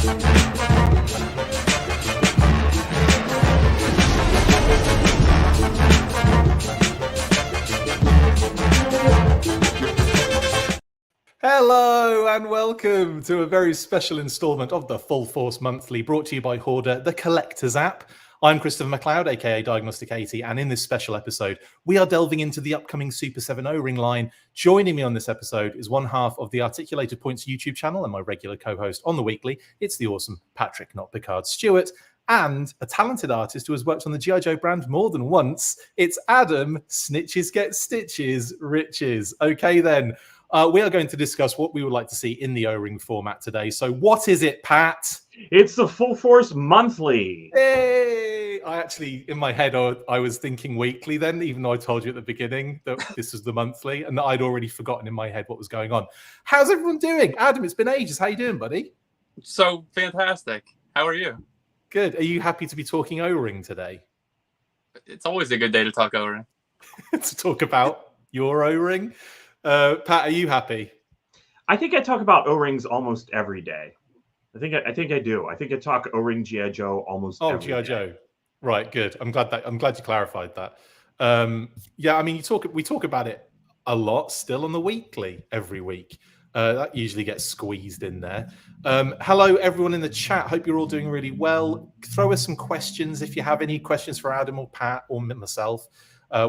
Hello and welcome to a very special installment of the Full Force Monthly, brought to you by Hoardar, the collector's app. I'm Christopher McLeod AKA Diagnostic 80, and in this special episode, we are delving into the upcoming Super7 O-Ring line. Joining me on this episode is one half of the Articulated Points YouTube channel and my regular co-host on the weekly. It's the awesome Patrick Notpicard Stewart, and a talented artist who has worked on the G.I. Joe brand more than once. It's Adam Snitches Get Stitches Riches. Okay then. We are going to discuss what we would like to see in the O-Ring format today. So what is it, Pat? It's the Full Force Monthly. Hey! I actually, in my head, I was thinking weekly then, even though I told you at the beginning that this was the monthly, and that I'd already forgotten in my head what was going on. How's everyone doing? Adam, it's been ages. How you doing, buddy? So fantastic. How are you? Good. Are you happy to be talking O-Ring today? It's always a good day to talk O-Ring. To talk about your O-Ring? Pat, are you happy? I think I talk about O-Rings almost every day. I think I do. I think I talk O-Ring G.I. Joe almost every day. G.I. Joe. Right, good. I'm glad you clarified that. Yeah, I mean, we talk about it a lot still on the weekly every week. That usually gets squeezed in there. Hello, everyone in the chat. Hope you're all doing really well. Throw us some questions if you have any questions for Adam or Pat or myself.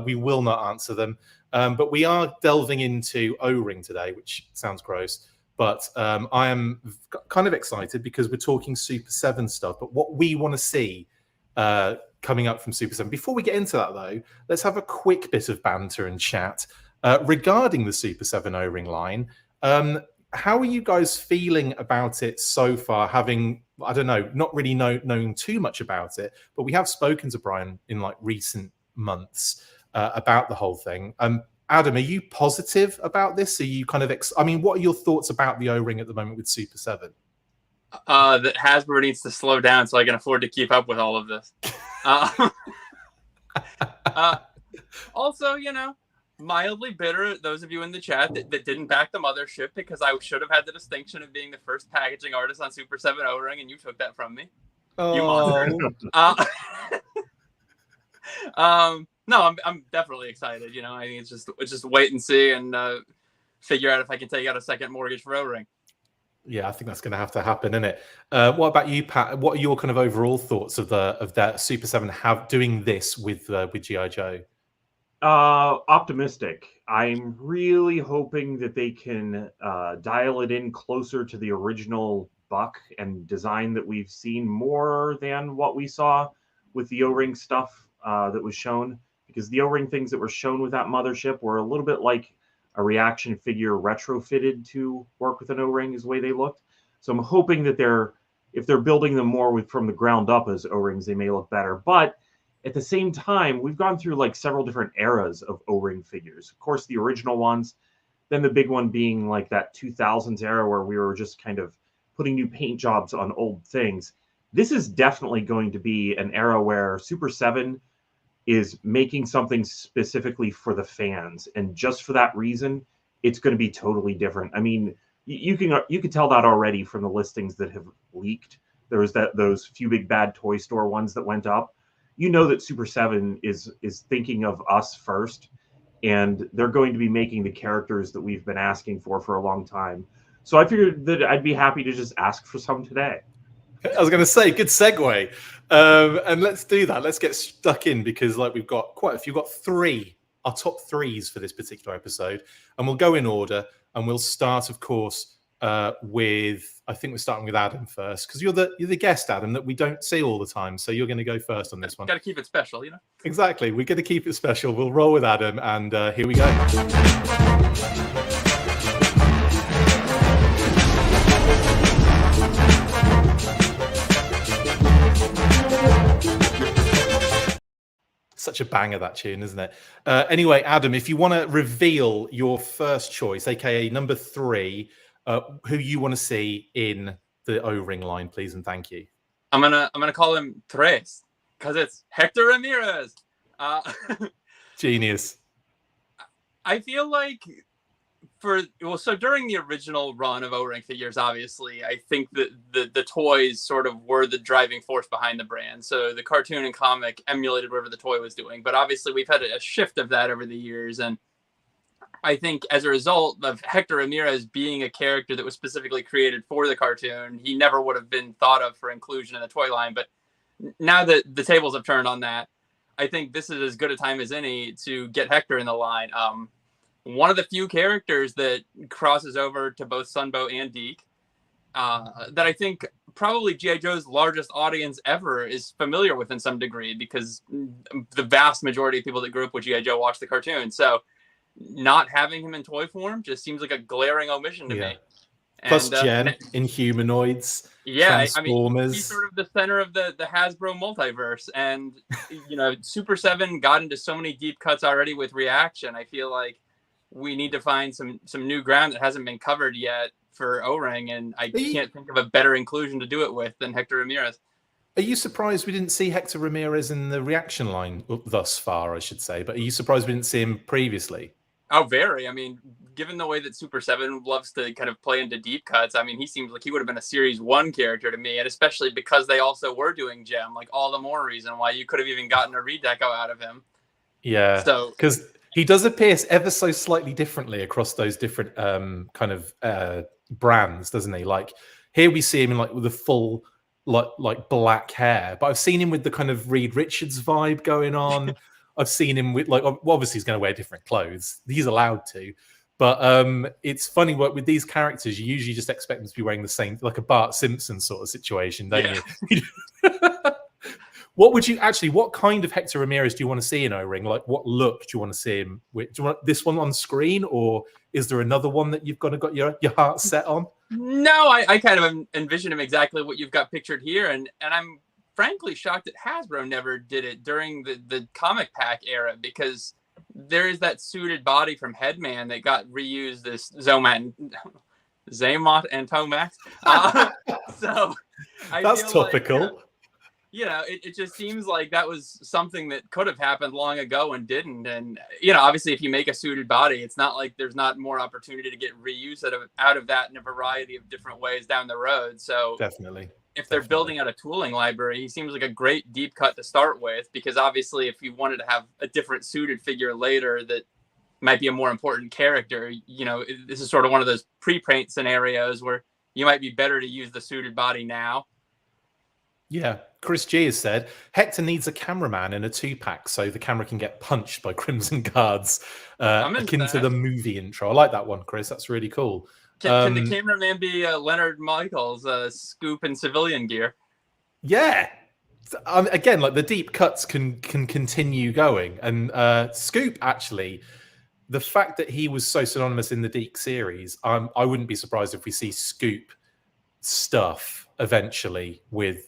We will not answer them. But we are delving into O-Ring today, which sounds gross. But I am kind of excited because we're talking Super 7 stuff. But what we want to see coming up from Super 7. Before we get into that, though, let's have a quick bit of banter and chat regarding the Super 7 O-Ring line. How are you guys feeling about it so far? Having, I don't know, not really knowing too much about it, but we have spoken to Brian in like recent months about the whole thing. Adam, are you positive about this? Are you kind of what are your thoughts about the O-Ring at the moment with Super 7? That Hasbro needs to slow down so I can afford to keep up with all of this. Also, mildly bitter, those of you in the chat that didn't back the mothership, because I should have had the distinction of being the first packaging artist on Super 7 O-Ring, and you took that from me. Oh. You monster. No, I'm definitely excited. I think it's just wait and see and figure out if I can take out a second mortgage for O-Ring. Yeah, I think that's going to have to happen, isn't it? What about you, Pat? What are your kind of overall thoughts of that Super 7 doing this with G.I. Joe? Optimistic. I'm really hoping that they can dial it in closer to the original Buck and design that we've seen more than what we saw with the O-Ring stuff that was shown. Because the O-Ring things that were shown with that mothership were a little bit like a reaction figure retrofitted to work with an O-Ring is the way they looked. So I'm hoping that if they're building them more from the ground up as O-Rings, they may look better. But at the same time, we've gone through like several different eras of O-Ring figures. Of course, the original ones, then the big one being like that 2000s era where we were just kind of putting new paint jobs on old things. This is definitely going to be an era where Super 7 is making something specifically for the fans, and just for that reason, it's going to be totally different. I mean, you can tell that already from the listings that have leaked. There was those few big bad toy store ones that went up. That Super 7 is thinking of us first, and they're going to be making the characters that we've been asking for a long time. So I figured that I'd be happy to just ask for some today. I was going to say, good segue. And let's do that. Let's get stuck in because we've got quite a few. We've got our top threes for this particular episode. And we'll go in order. And we'll start, of course, with, I think we're starting with Adam first. Because you're the guest, Adam, that we don't see all the time. So you're going to go first on this one. Got to keep it special, Exactly. We're going to keep it special. We'll roll with Adam. And here we go. Such a banger, that tune, isn't it? Anyway, Adam, if you want to reveal your first choice, aka number 3, who you want to see in the O-Ring line, please and thank you. I'm gonna call him Tres because it's Hector Ramirez. Genius. I feel like So during the original run of O-Ring figures, obviously, I think that the toys sort of were the driving force behind the brand. So the cartoon and comic emulated whatever the toy was doing. But obviously, we've had a shift of that over the years. And I think as a result of Hector Ramirez being a character that was specifically created for the cartoon, he never would have been thought of for inclusion in the toy line. But now that the tables have turned on that, I think this is as good a time as any to get Hector in the line. One of the few characters that crosses over to both Sunbow and Deke that I think probably G.I. Joe's largest audience ever is familiar with in some degree, because the vast majority of people that grew up with G.I. Joe watch the cartoon. So not having him in toy form just seems like a glaring omission to me. Plus Jen in Humanoids, Transformers. I mean, he's sort of the center of the Hasbro multiverse. And, you know, Super 7 got into so many deep cuts already with Reaction. I feel like we need to find some new ground that hasn't been covered yet for O-Ring, and I can't think of a better inclusion to do it with than Hector Ramirez. Are you surprised we didn't see Hector Ramirez in the Reaction line thus far, I should say? But are you surprised we didn't see him previously? Oh, very. I mean, given the way that Super 7 loves to kind of play into deep cuts, I mean, he seems like he would have been a Series 1 character to me, and especially because they also were doing Gem, like all the more reason why you could have even gotten a redeco out of him. Yeah, so because he does appear ever so slightly differently across those different kind of brands, doesn't he? Like here we see him in like with the full like black hair, but I've seen him with the kind of Reed Richards vibe going on. I've seen him with like, well, obviously he's going to wear different clothes. He's allowed to, but it's funny with these characters. You usually just expect them to be wearing the same, like a Bart Simpson sort of situation, don't you? What kind of Hector Ramirez do you want to see in O-Ring? Like, what look do you want to see him with? Do you want this one on screen, or is there another one that you've got your heart set on? No, I kind of envision him exactly what you've got pictured here, and I'm frankly shocked that Hasbro never did it during the comic pack era, because there is that suited body from Headman that got reused this Zaymot and Tomax. So that's topical. Like, you know, it just seems like that was something that could have happened long ago and didn't. And, you know, obviously if you make a suited body, it's not like there's not more opportunity to get reuse out of that in a variety of different ways down the road. So definitely. If they're building out a tooling library, he seems like a great deep cut to start with, because obviously if you wanted to have a different suited figure later that might be a more important character, you know, this is sort of one of those pre-paint scenarios where you might be better to use the suited body now. Yeah. Chris G has said Hector needs a cameraman in a 2-pack so the camera can get punched by Crimson Guards, akin to the movie intro. I like that one, Chris. That's really cool. Can the cameraman be Leonard Michaels, Scoop in civilian gear? Yeah. Again, like the deep cuts can continue going. And Scoop, actually, the fact that he was so synonymous in the Deke series, I wouldn't be surprised if we see Scoop stuff eventually with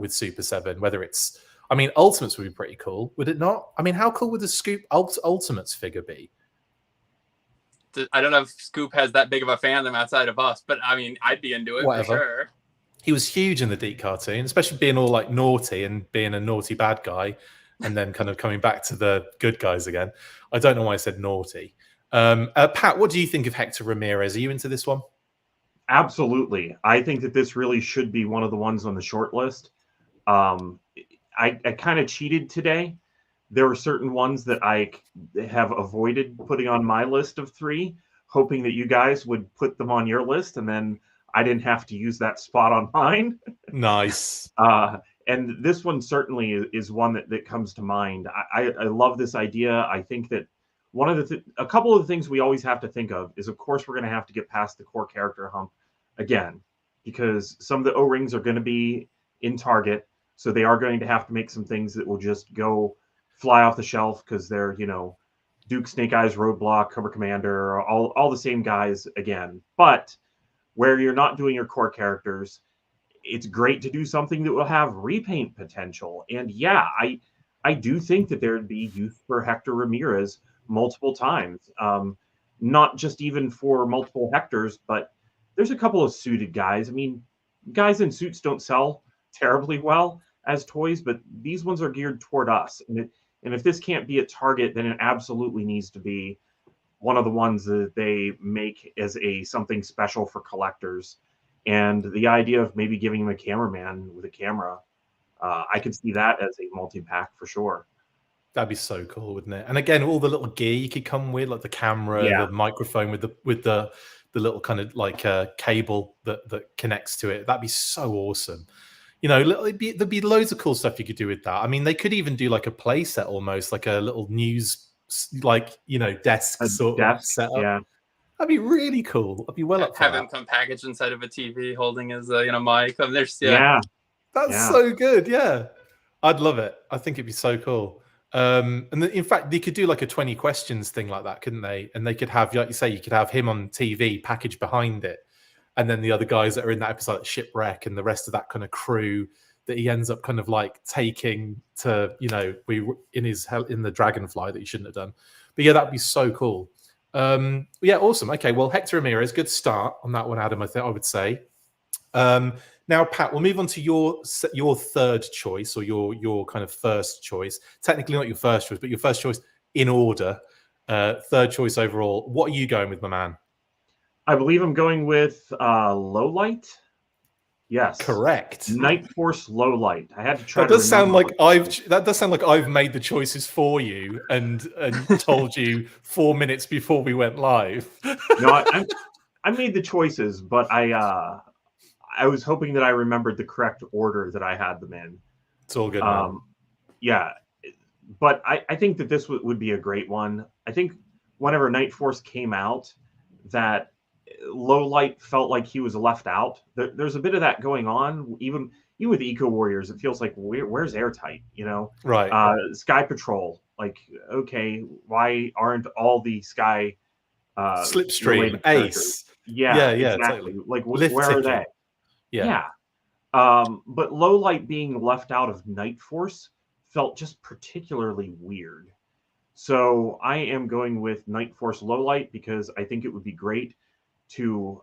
Super 7. Whether it's, I mean, Ultimates would be pretty cool, would it not? I mean, how cool would the Scoop Ultimates figure be? I don't know if Scoop has that big of a fandom outside of us, but I mean, I'd be into it for sure. He was huge in the Deke cartoon, especially being all like naughty and being a naughty bad guy, and then kind of coming back to the good guys again. I don't know why I said naughty. Pat, what do you think of Hector Ramirez? Are you into this one? Absolutely. I think that this really should be one of the ones on the short list. I kind of cheated today. There were certain ones that I have avoided putting on my list of 3, hoping that you guys would put them on your list, and then I didn't have to use that spot on mine. Nice. And this one certainly is one that comes to mind. I love this idea. I think that one of a couple of the things we always have to think of is, of course, we're going to have to get past the core character hump again, because some of the O-rings are going to be in Target, so they are going to have to make some things that will just go fly off the shelf because they're, you know, Duke, Snake Eyes, Roadblock, Cobra Commander, all the same guys again. But where you're not doing your core characters, it's great to do something that will have repaint potential. And yeah, I do think that there would be use for Hector Ramirez multiple times. Not just even for multiple Hectors, but there's a couple of suited guys. I mean, guys in suits don't sell terribly well as toys, but these ones are geared toward us. And if this can't be at Target, then it absolutely needs to be one of the ones that they make as something special for collectors. And the idea of maybe giving him a cameraman with a camera, I could see that as a multi-pack for sure. That'd be so cool, wouldn't it? And again, all the little gear you could come with, like the camera, Yeah. the microphone with the little kind of like cable that connects to it. That'd be so awesome. You know, there'd be loads of cool stuff you could do with that. I mean, they could even do like a play set almost, like a little news, like, you know, desk sort of setup. Yeah. That'd be really cool. I'd be well up for Have that. him come packaged inside of a TV, holding his mic. There's That's so good. Yeah, I'd love it. I think it'd be so cool. And in fact, they could do like a 20 questions thing like that, couldn't they? And they could have, like you say, you could have him on TV packaged behind it, and then the other guys that are in that episode, like Shipwreck, and the rest of that kind of crew that he ends up kind of like taking to, you know, in the Dragonfly that he shouldn't have done. But yeah, that'd be so cool. Yeah, awesome. Okay, well, Hector Ramirez, good start on that one, Adam. I would say. Now, Pat, we'll move on to your third choice, or your kind of first choice. Technically not your first choice, but your first choice in order. Third choice overall. What are you going with, my man? I believe I'm going with low light. Yes, correct. Night Force low light. I had to try. That does sound like I've made the choices for you and told you 4 minutes before we went live. No, I made the choices, but I was hoping that I remembered the correct order that I had them in. It's all good. Yeah, but I think that this would be a great one. I think whenever Night Force came out, that low light felt like he was left out. There's a bit of that going on, even with Eco Warriors. It feels like where's Airtight? You know, right? Sky Patrol. Like, okay, why aren't all the Sky Slipstream, Ace? Yeah, exactly. Totally. Like, where are they? Yeah. But low light being left out of Night Force felt just particularly weird. So I am going with Night Force low light because I think it would be great to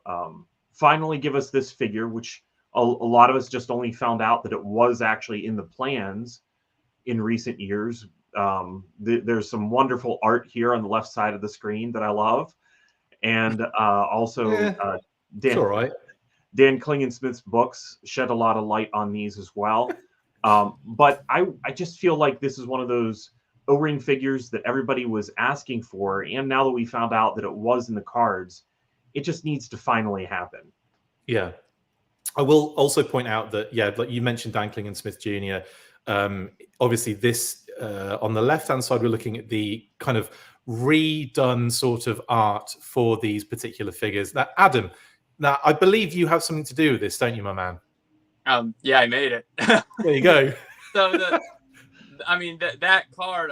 finally give us this figure, which a lot of us just only found out that it was actually in the plans in recent years. There's some wonderful art here on the left side of the screen that I love. And also it's all right. Dan Klingensmith's books shed a lot of light on these as well. But I just feel like this is one of those O-Ring figures that everybody was asking for. And now that we found out that it was in the cards, it just needs to finally happen. Yeah. I will also point out that, like you mentioned Dan Klingensmith Jr. Obviously this, on the left-hand side, we're looking at the kind of redone sort of art for these particular figures. Now, Adam, I believe you have something to do with this, don't you, my man? Yeah, I made it. There you go. So that card,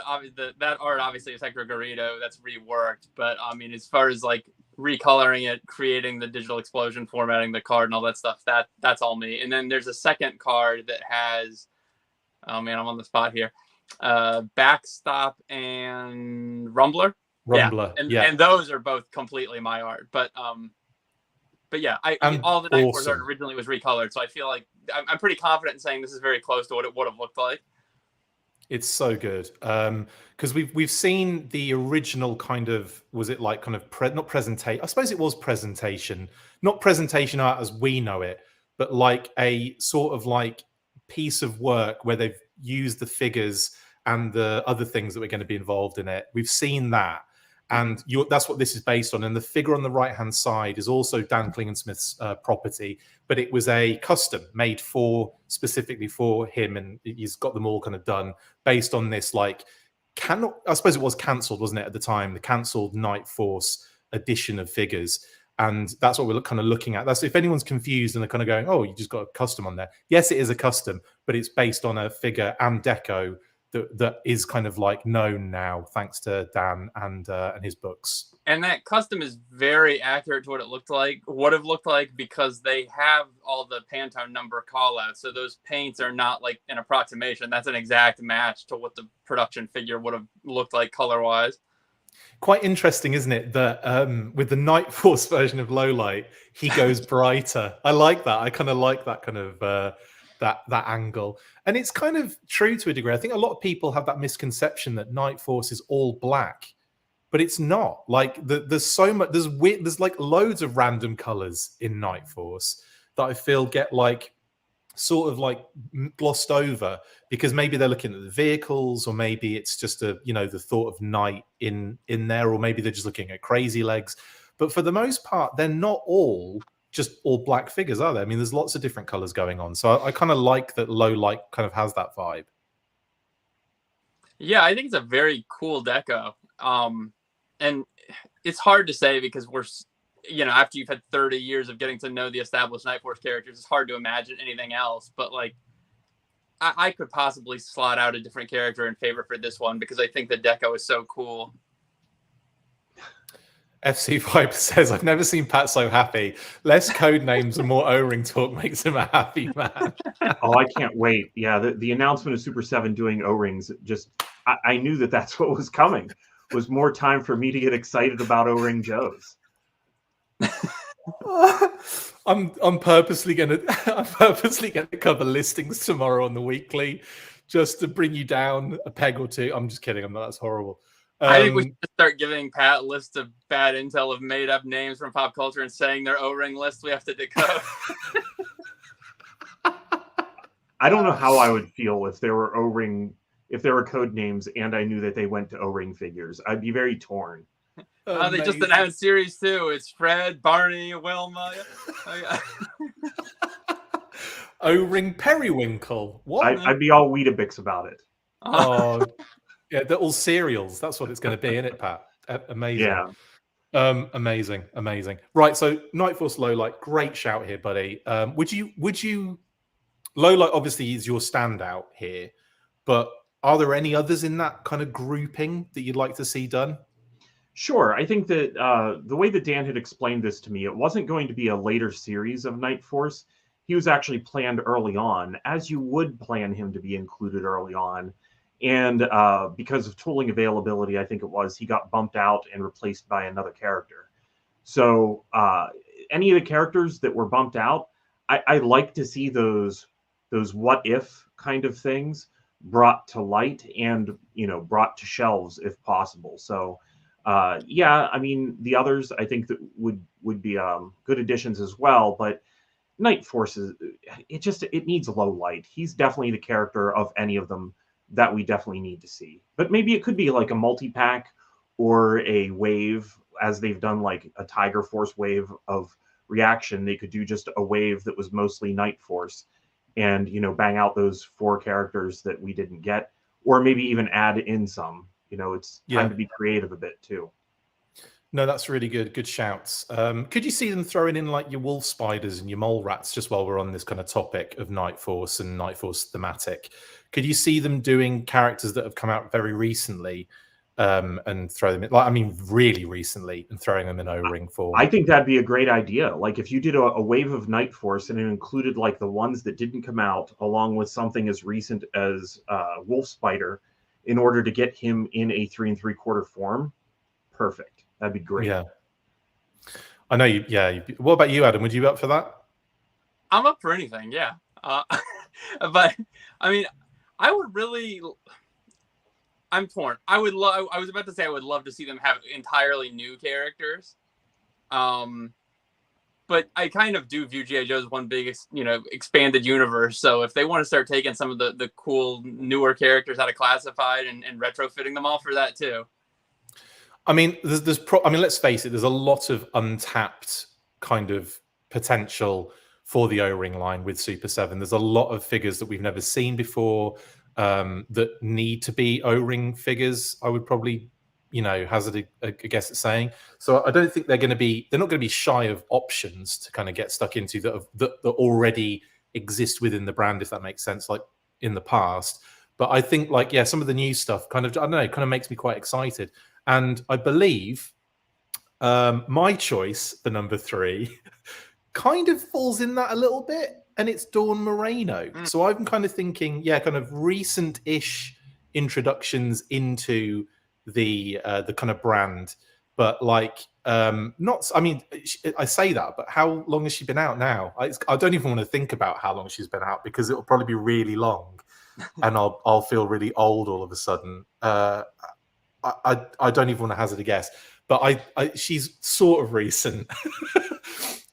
that art obviously is Hector Garrido. That's reworked, but I mean, as far as like recoloring it, creating the digital explosion, formatting the card, and all that stuff, that's all me. And then there's a second card that has, oh man, I'm on the spot here. Backstop and Rumbler. And those are both completely my art. But yeah, all the Night Force art originally was recolored, so I feel like I'm pretty confident in saying this is very close to what it would have looked like. It's so good because we've seen the original kind of, was it like kind of not presentation? I suppose it was presentation, not presentation art as we know it, but like a sort of like piece of work where they've used the figures and the other things that were going to be involved in it. We've seen that. And that's what this is based on. And the figure on the right-hand side is also Dan Klingensmith's property, but it was a custom made specifically for him. And he's got them all kind of done based on this, like, I suppose it was cancelled, wasn't it, at the time? The cancelled Night Force edition of figures. And that's what we're kind of looking at. That's if anyone's confused and they're kind of going, oh, you just got a custom on there. Yes, it is a custom, but it's based on a figure and deco that is kind of like known now, thanks to Dan and his books. And that custom is very accurate to what it would have looked like, because they have all the Pantone number call outs. So those paints are not like an approximation. That's an exact match to what the production figure would have looked like color wise. Quite interesting, isn't it, that with the Night Force version of Lowlight, he goes brighter. I like that. I kind of like that kind of that angle. And it's kind of true to a degree. I think a lot of people have that misconception that Night Force is all black. but it's not. Like there's so much. There's like loads of random colors in Night Force that I feel get like sort of like glossed over because maybe they're looking at the vehicles, or maybe it's just a the thought of night in there, or maybe they're just looking at Crazy Legs. But for the most part, they're not all just all black figures, are they? I mean, there's lots of different colors going on. So I kind of like that Low Light kind of has that vibe. Yeah, I think it's a very cool deco. And it's hard to say because we're, after you've had 30 years of getting to know the established Night Force characters, it's hard to imagine anything else. But like, I could possibly slot out a different character in favor for this one because I think the deco is so cool. FC Viper says, I've never seen Pat so happy. Less code names and more O-Ring talk makes him a happy man. Oh, I can't wait. Yeah, the announcement of Super 7 doing O-Rings, just I knew that's what was coming. Was more time for me to get excited about O-Ring Joes. I'm purposely gonna cover listings tomorrow on the weekly just to bring you down a peg or two. I'm just kidding. That's horrible. I think we should start giving Pat lists of bad intel of made up names from pop culture and saying their O-Ring list we have to decode. I don't know how I would feel if there were O-Ring, if there were code names and I knew that they went to O-Ring figures. I'd be very torn. They just announced Series 2. It's Fred, Barney, Wilma. O-Ring Periwinkle. What? I'd be all Weetabix about it. Oh, yeah, they're all cereals. That's what it's going to be, isn't it, Pat? Amazing. Yeah. Amazing. Right, so Night Force Low Light, great shout here, buddy. Would you Low Light obviously is your standout here, but are there any others in that kind of grouping that you'd like to see done? Sure. I think that the way that Dan had explained this to me, it wasn't going to be a later series of Night Force. He was actually planned early on, as you would plan him to be included early on. And because of tooling availability, I think it was, he got bumped out and replaced by another character. So any of the characters that were bumped out, I like to see those what if kind of things brought to light and, brought to shelves if possible. So yeah, I mean, the others I think that would be good additions as well. But Night Force it needs Low Light. He's definitely the character of any of them that we definitely need to see. But maybe it could be like a multi-pack or a wave, as they've done like a Tiger Force wave of reaction. They could do just a wave that was mostly Night Force and, bang out those 4 characters that we didn't get, or maybe even add in some. It's time to be creative a bit too. No, that's really good. Good shouts. Could you see them throwing in like your wolf spiders and your mole rats, just while we're on this kind of topic of Night Force and Night Force thematic? Could you see them doing characters that have come out very recently and throw them in, like, I mean, really recently, and throwing them in O-Ring form? I think that'd be a great idea. Like if you did a wave of Night Force and it included like the ones that didn't come out, along with something as recent as Wolf Spider, in order to get him in a 3 3/4 form. Perfect. That'd be great. Yeah. I know you. Yeah. What about you, Adam? Would you be up for that? I'm up for anything. Yeah. But I mean, I would really. I'm torn. I was about to say I would love to see them have entirely new characters. But I kind of do view G.I. Joe as one big, expanded universe. So if they want to start taking some of the cool newer characters out of Classified and retrofitting them all for that too. I mean, let's face it. There's a lot of untapped kind of potential for the O-Ring line with Super 7. There's a lot of figures that we've never seen before that need to be O-Ring figures. I would probably, hazard a guess at saying. So I don't think they're not going to be shy of options to kind of get stuck into that already exist within the brand, if that makes sense, like in the past. But I think some of the new stuff kind of makes me quite excited. And I believe my choice for number 3 kind of falls in that a little bit, and it's Dawn Moreno. So I'm kind of thinking, kind of recent-ish introductions into the kind of brand, but not. I mean, I say that, but how long has she been out now? I don't even want to think about how long she's been out because it'll probably be really long, and I'll feel really old all of a sudden. I don't even want to hazard a guess, but she's sort of recent.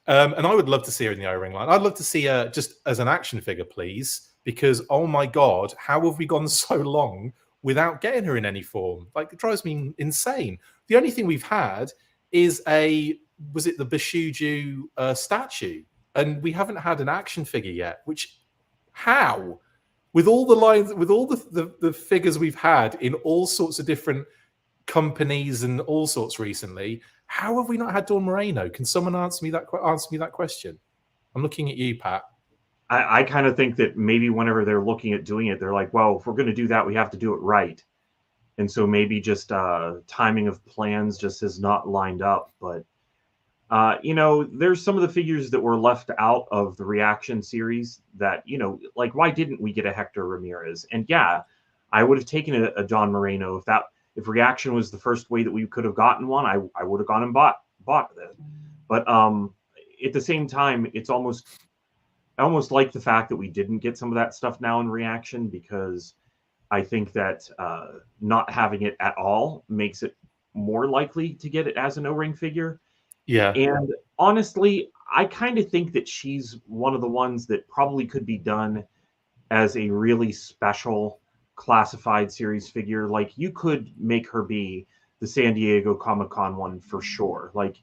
And I would love to see her in the O-Ring line. I'd love to see her just as an action figure, please, because oh my God, how have we gone so long without getting her in any form? Like, it drives me insane. The only thing we've had is was it the Bishuju statue? And we haven't had an action figure yet, which, how? With all the lines, with all the figures we've had in all sorts of different companies and all sorts recently, how have we not had Dawn Moreno? Can someone answer me that question? I'm looking at you, Pat. I kind of think that maybe whenever they're looking at doing it, they're like, well, if we're going to do that, we have to do it right. And so maybe just timing of plans just has not lined up. But, you know, there's some of the figures that were left out of the Reaction series that, you know, like, why didn't we get a Hector Ramirez? And yeah, I would have taken a Dawn Moreno if Reaction was the first way that we could have gotten one. I would have gone and bought it. But at the same time, it's I almost like the fact that we didn't get some of that stuff now in Reaction, because I think that not having it at all makes it more likely to get it as an O-Ring figure. Yeah. And honestly, I kind of think that she's one of the ones that probably could be done as a really special classified series figure. Like, you could make her be the San Diego Comic-Con one for sure. Like,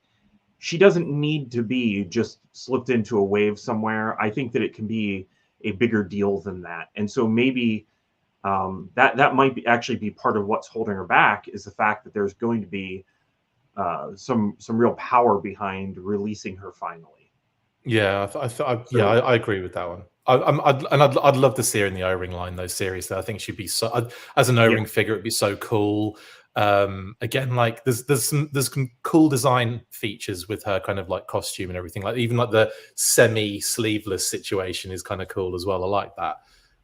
she doesn't need to be just slipped into a wave somewhere. I think that it can be a bigger deal than that. And so maybe that might actually be part of what's holding her back, is the fact that there's going to be some real power behind releasing her finally. Yeah, I agree with that one. I'd love to see her in the O-Ring line, though. Seriously, I think she'd be so, as an O-Ring figure, it'd be so cool. Again, like there's some cool design features with her kind of like costume and everything. Like, even like the semi-sleeveless situation is kind of cool as well. I like that.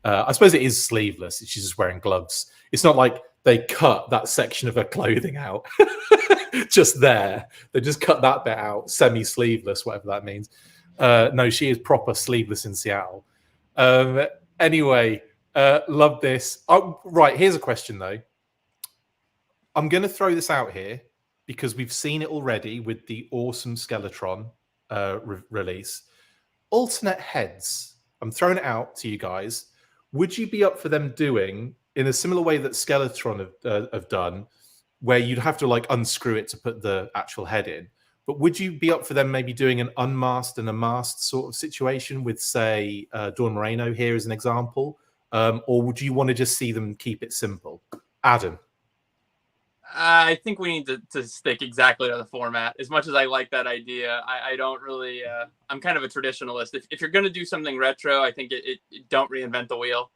I suppose it is sleeveless. She's just wearing gloves. It's not like they cut that section of her clothing out just there. They just cut that bit out, semi-sleeveless, whatever that means. No, she is proper sleeveless in Seattle. Anyway, love this. Right, here's a question, though. I'm going to throw this out here because we've seen it already with the awesome Skeletron release. Alternate heads. I'm throwing it out to you guys. Would you be up for them doing, in a similar way that Skeletron have done, where you'd have to like unscrew it to put the actual head in? But would you be up for them maybe doing an unmasked and a masked sort of situation with, say, Dawn Moreno here as an example? Or would you want to just see them keep it simple? Adam? I think we need to stick exactly to the format. As much as I like that idea, I don't really. I'm kind of a traditionalist. If you're going to do something retro, I think it don't reinvent the wheel.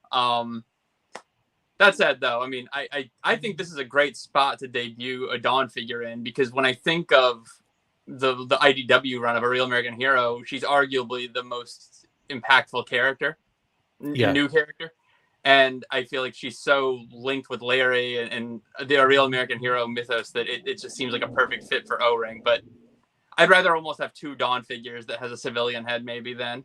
That said, though, I mean, I think this is a great spot to debut a Dawn figure in, because when I think of the IDW run of A Real American Hero, she's arguably the most impactful character, new character. And I feel like she's so linked with Larry and the Real American Hero mythos that it just seems like a perfect fit for O-Ring. But I'd rather almost have two Dawn figures that has a civilian head maybe then.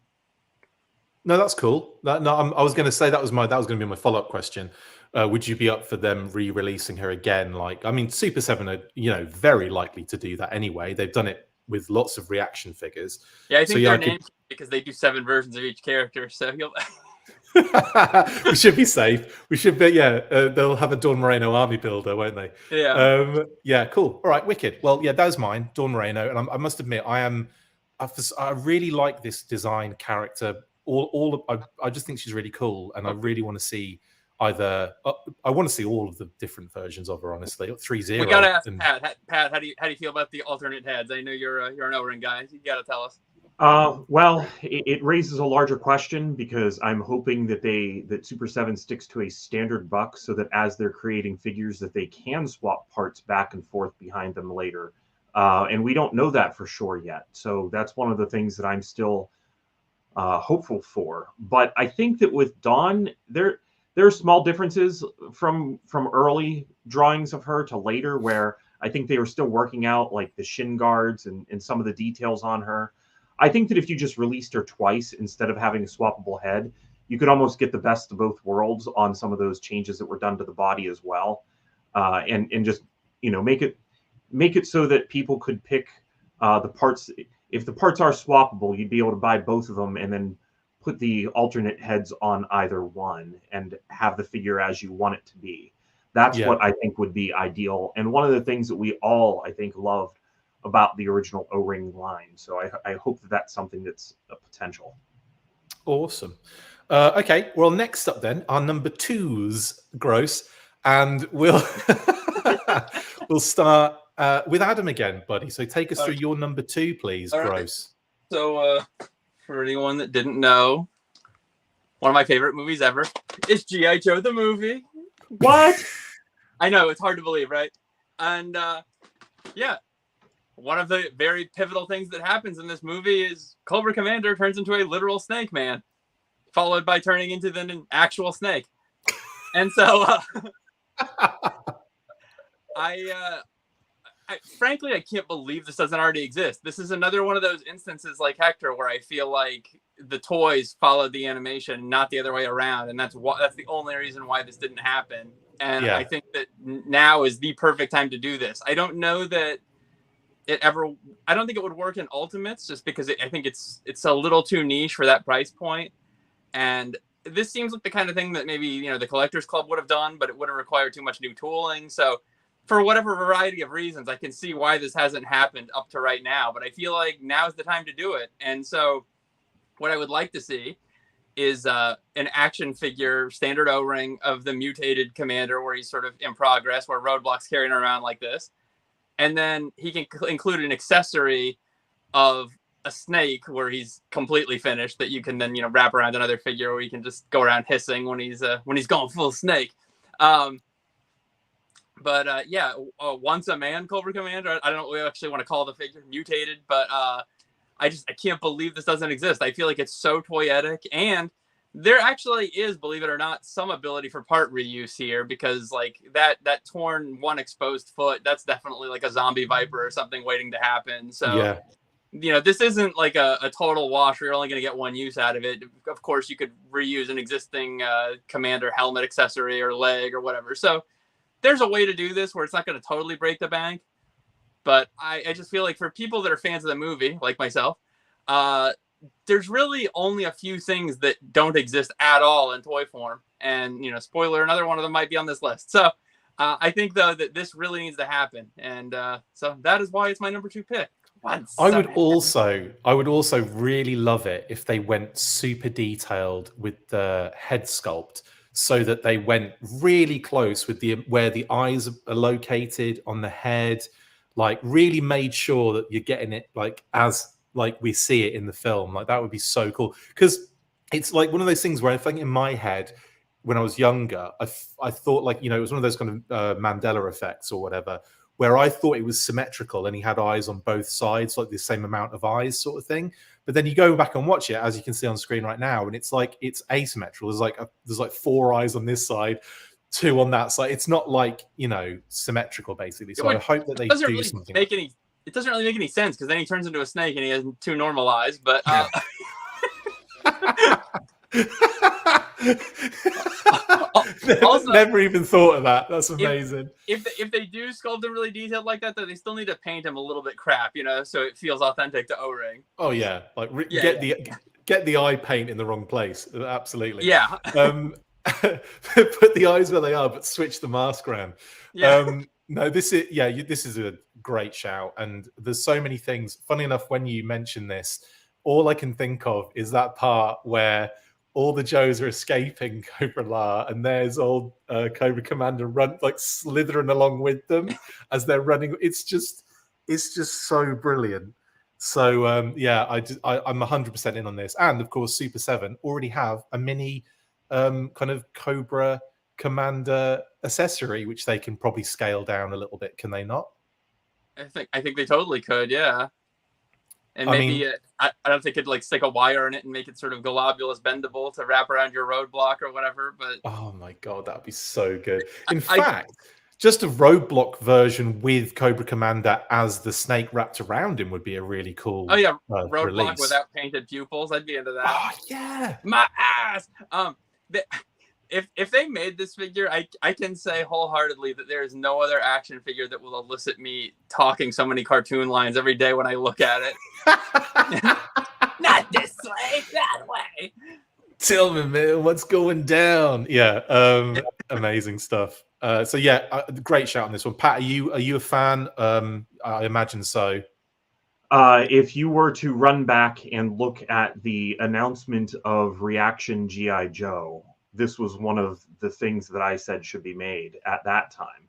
No, that's cool. I was going to say that was going to be my follow-up question. Would you be up for them re-releasing her again? Like, I mean, Super7 are, very likely to do that anyway. They've done it with lots of Reaction figures. Yeah, I think they're named because they do 7 versions of each character. So you'll... we should be safe. We should be, they'll have a Dawn Moreno army builder, won't they? Yeah. Yeah, cool. All right, wicked. Well, yeah, that was mine, Dawn Moreno. And I must admit, I really like this design character. I just think she's really cool. And I really want to see I want to see all of the different versions of her, honestly. 3-0. We got to ask Pat. Pat, how do you feel about the alternate heads? I know you're an O-Ring guy. You got to tell us. Well, it raises a larger question, because I'm hoping that Super7 sticks to a standard buck, so that as they're creating figures that they can swap parts back and forth behind them later. And we don't know that for sure yet. So that's one of the things that I'm still hopeful for. But I think that with Dawn, there are small differences from early drawings of her to later, where I think they were still working out like the shin guards and some of the details on her. I think that if you just released her twice instead of having a swappable head, you could almost get the best of both worlds on some of those changes that were done to the body as well. and just make it so that people could pick the parts. If the parts are swappable, you'd be able to buy both of them and then put the alternate heads on either one and have the figure as you want it to be. That's what I think would be ideal, and one of the things that we all, I think, loved about the original O-Ring line. So I hope that that's something that's a potential. Awesome. Okay, well, next up then, our number 2's gross, and we'll we'll start with Adam again, buddy. So take us through your number 2, please. All right. Gross. So for anyone that didn't know, one of my favorite movies ever is G.I. Joe the movie. What? I know, it's hard to believe, right? And yeah, one of the very pivotal things that happens in this movie is Cobra Commander turns into a literal snake man, followed by turning into an actual snake. And so frankly, I can't believe this doesn't already exist. This is another one of those instances like Hector where I feel like the toys followed the animation, not the other way around. And that's the only reason why this didn't happen. And I think that now is the perfect time to do this. I don't know that I don't think it would work in Ultimates just because I think it's a little too niche for that price point. And this seems like the kind of thing that maybe, the Collectors Club would have done, but it wouldn't require too much new tooling. So for whatever variety of reasons, I can see why this hasn't happened up to right now, but I feel like now is the time to do it. And so what I would like to see is an action figure, standard O-Ring of the mutated Commander where he's sort of in progress, where Roadblock's carrying around like this. And then he can include an accessory of a snake where he's completely finished that you can then, wrap around another figure where you can just go around hissing when he's going full snake. Once a man Cobra Commander, I don't know what we actually want to call the figure, mutated, but I can't believe this doesn't exist. I feel like it's so toyetic, and there actually is, believe it or not, some ability for part reuse here, because like that torn one exposed foot, that's definitely like a zombie viper or something waiting to happen. So this isn't like a total wash where you're only going to get one use out of it. Of course, you could reuse an existing Commander helmet accessory or leg or whatever. So there's a way to do this where it's not going to totally break the bank. But I just feel like for people that are fans of the movie, like myself, there's really only a few things that don't exist at all in toy form. And, spoiler, another one of them might be on this list. So I think, though, that this really needs to happen. And so that is why it's my number 2 pick. I would also really love it if they went super detailed with the head sculpt, so that they went really close with where the eyes are located on the head, like really made sure that you're getting it like as like we see it in the film. Like that would be so cool, because it's like one of those things where I think in my head when I was younger, I thought like, it was one of those kind of Mandela effects or whatever, where I thought it was symmetrical and he had eyes on both sides, like the same amount of eyes sort of thing. But then you go back and watch it, as you can see on screen right now, and it's like it's asymmetrical. There's like 4 eyes on this side, 2 on that side. It's not like, symmetrical basically. So I hope that they do something. It doesn't really make any sense, because then he turns into a snake and he has 2 normal eyes. But also, never even thought of that. That's amazing. If they do sculpt him really detailed like that, though, they still need to paint him a little bit crap, so it feels authentic to O-Ring. Oh yeah, like get the eye paint in the wrong place. Absolutely. Yeah. Put the eyes where they are, but switch the mask around. Yeah. No, this is a great shout, and there's so many things. Funny enough, when you mention this, all I can think of is that part where all the Joes are escaping Cobra La, and there's old Cobra Commander slithering along with them as they're running. It's just so brilliant. So I'm 100% in on this, and of course, Super7 already have a mini kind of Cobra Commander accessory, which they can probably scale down a little bit. Can they not? I think they totally could. Yeah. And maybe I don't think they could like stick a wire in it and make it sort of globulous bendable to wrap around your roadblock or whatever. But oh my god, that'd be so good. In fact, just a roadblock version with Cobra Commander as the snake wrapped around him would be a really cool. Oh yeah, roadblock without painted pupils. I'd be into that. Oh yeah, my ass. if they made this figure, I can say wholeheartedly that there is no other action figure that will elicit me talking so many cartoon lines every day when I look at it. Not this way, that way. Tell me, man, what's going down? Yeah, amazing stuff. So yeah, great shout on this one. Pat, are you a fan? I imagine so. If you were to run back and look at the announcement of Reaction G.I. Joe, this was one of the things that I said should be made at that time,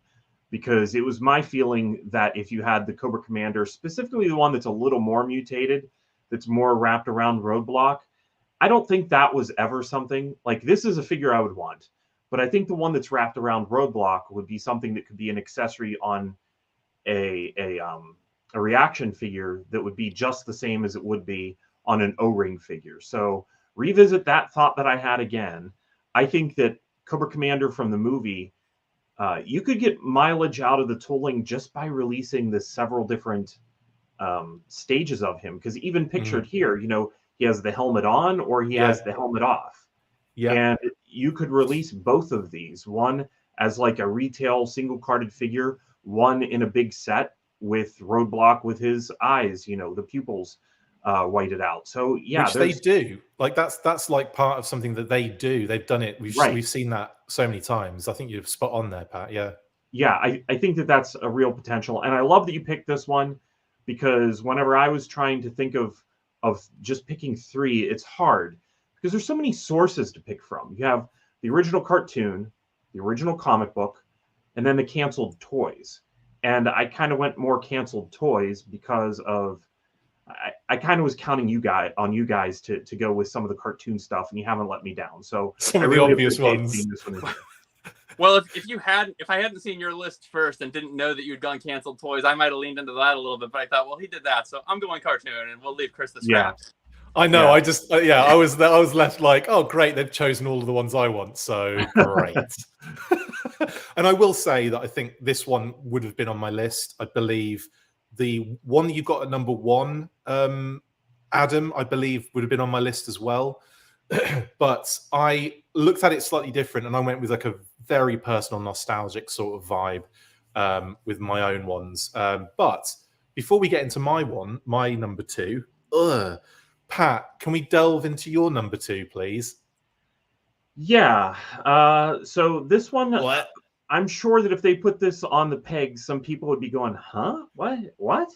because it was my feeling that if you had the Cobra Commander, specifically the one that's a little more mutated, that's more wrapped around Roadblock, I don't think that was ever something like this is a figure I would want. But I think the one that's wrapped around Roadblock would be something that could be an accessory on a reaction figure that would be just the same as it would be on an O-Ring figure. So revisit that thought that I had again. I think that Cobra Commander from the movie, you could get mileage out of the tooling just by releasing the several different stages of him. Because even pictured here, you know, he has the helmet on or he has the helmet off. Yeah. And you could release both of these, one as like a retail single carded figure, one in a big set with Roadblock with his eyes, you know, the pupils whited out. So yeah, which they do. Like that's like part of something that they do. They've done it. We've seen that so many times. I think you're spot on there, Pat. Yeah. Yeah, I think that that's a real potential. And I love that you picked this one, because whenever I was trying to think of just picking three, it's hard because there's so many sources to pick from. You have the original cartoon, the original comic book, and then the canceled toys. And I kind of went more canceled toys because of I kind of was counting you guys to go with some of the cartoon stuff, and you haven't let me down. So some of the obvious ones. Well, if I hadn't seen your list first and didn't know that you'd gone canceled toys, I might have leaned into that a little bit. But I thought, well, he did that, so I'm going cartoon, and we'll leave Chris the scraps. I know. Yeah. I just I was left like, oh great, they've chosen all of the ones I want, so great. And I will say that I think this one would have been on my list. I believe the one that you've got at number one, Adam, I believe would have been on my list as well. But I looked at it slightly different, and I went with like a very personal, nostalgic sort of vibe with my own ones. But before we get into my number two, Pat, can we delve into your number two, please? Yeah. So this one, what? I'm sure that if they put this on the pegs, some people would be going, "Huh? What?"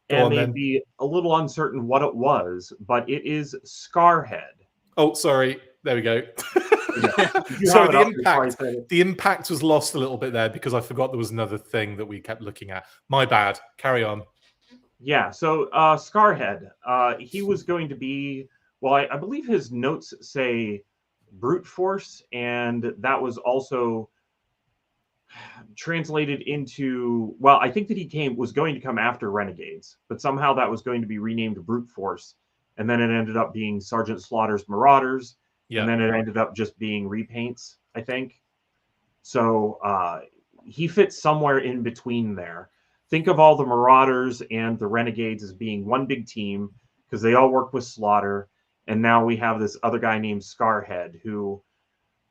And they'd be a little uncertain what it was, but it is Scarhead. Oh, sorry. There we go. So the impact was lost a little bit there because I forgot there was another thing that we kept looking at. My bad. Carry on. Yeah. So Scarhead, he was going to be, well, I believe his notes say brute force, and that was also translated into, well, I think that he was going to come after Renegades, but somehow that was going to be renamed brute force. And then it ended up being Sergeant Slaughter's Marauders. Yeah. And then it ended up just being repaints, I think. So he fits somewhere in between there. Think of all the Marauders and the Renegades as being one big team because they all work with Slaughter. And now we have this other guy named Scarhead who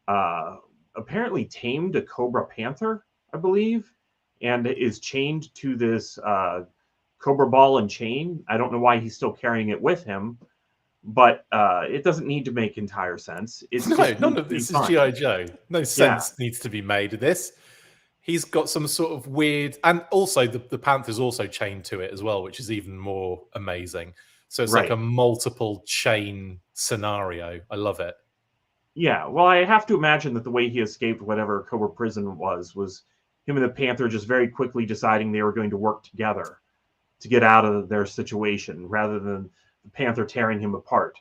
apparently tamed a Cobra Panther, I believe, and is chained to this Cobra ball and chain. I don't know why he's still carrying it with him, but it doesn't need to make entire sense. None of this is G.I. Joe. No sense needs to be made of this. He's got some sort of weird, and also the Panther's also chained to it as well, which is even more amazing. So it's like a multiple chain scenario. I love it. Yeah, well, I have to imagine that the way he escaped whatever Cobra prison was him and the Panther just very quickly deciding they were going to work together to get out of their situation rather than the Panther tearing him apart.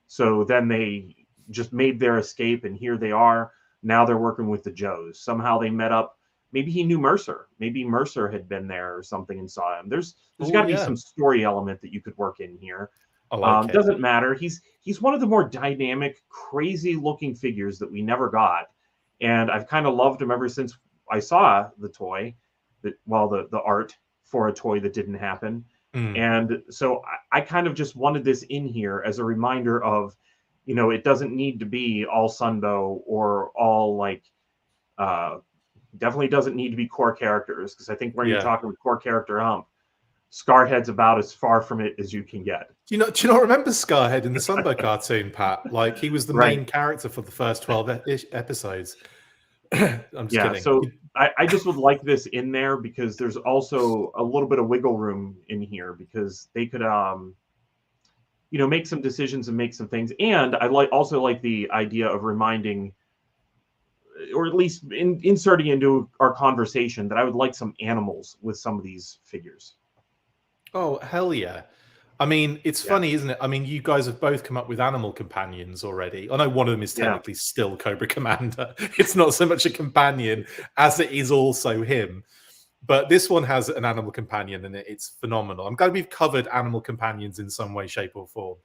So then they just made their escape, and here they are. Now they're working with the Joes. Somehow they met up. Maybe he knew Mercer. Maybe Mercer had been there or something and saw him. There's got to be some story element that you could work in here. Doesn't matter. He's one of the more dynamic, crazy-looking figures that we never got, and I've kind of loved him ever since I saw the toy, the art for a toy that didn't happen. And so I kind of just wanted this in here as a reminder of You know, it doesn't need to be all Sunbow or all like definitely doesn't need to be core characters, because I think when you're talking with core character hump, Scarhead's about as far from it as you can get. Do you not remember Scarhead in the Sunbow cartoon, Pat? Like, he was the main character for the first 12 episodes. I'm just kidding. So I just would like this in there, because there's also a little bit of wiggle room in here, because they could you know, make some decisions and make some things. And I also like the idea of reminding, or at least inserting into our conversation, that I would like some animals with some of these figures. Oh, hell yeah. I mean, it's funny, isn't it? I mean, you guys have both come up with animal companions already. I know one of them is technically still Cobra Commander. It's not so much a companion as it is also him. But this one has an animal companion in it. It's phenomenal. I'm glad we've covered animal companions in some way, shape, or form.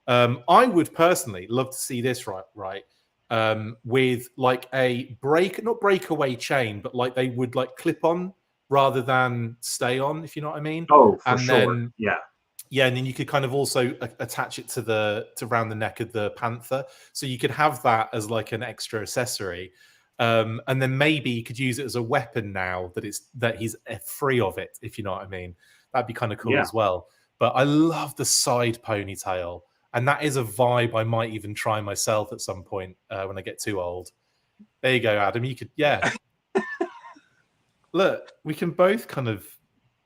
I would personally love to see this with like a not breakaway chain, but like they would like clip on rather than stay on, if you know what I mean. Oh, for sure. Yeah, and then you could kind of also attach it to around the neck of the Panther, so you could have that as like an extra accessory, and then maybe you could use it as a weapon now that he's free of it, if you know what I mean. That'd be kind of cool as well. But I love the side ponytail, and that is a vibe I might even try myself at some point when I get too old. There you go, Adam. You could, Look, we can both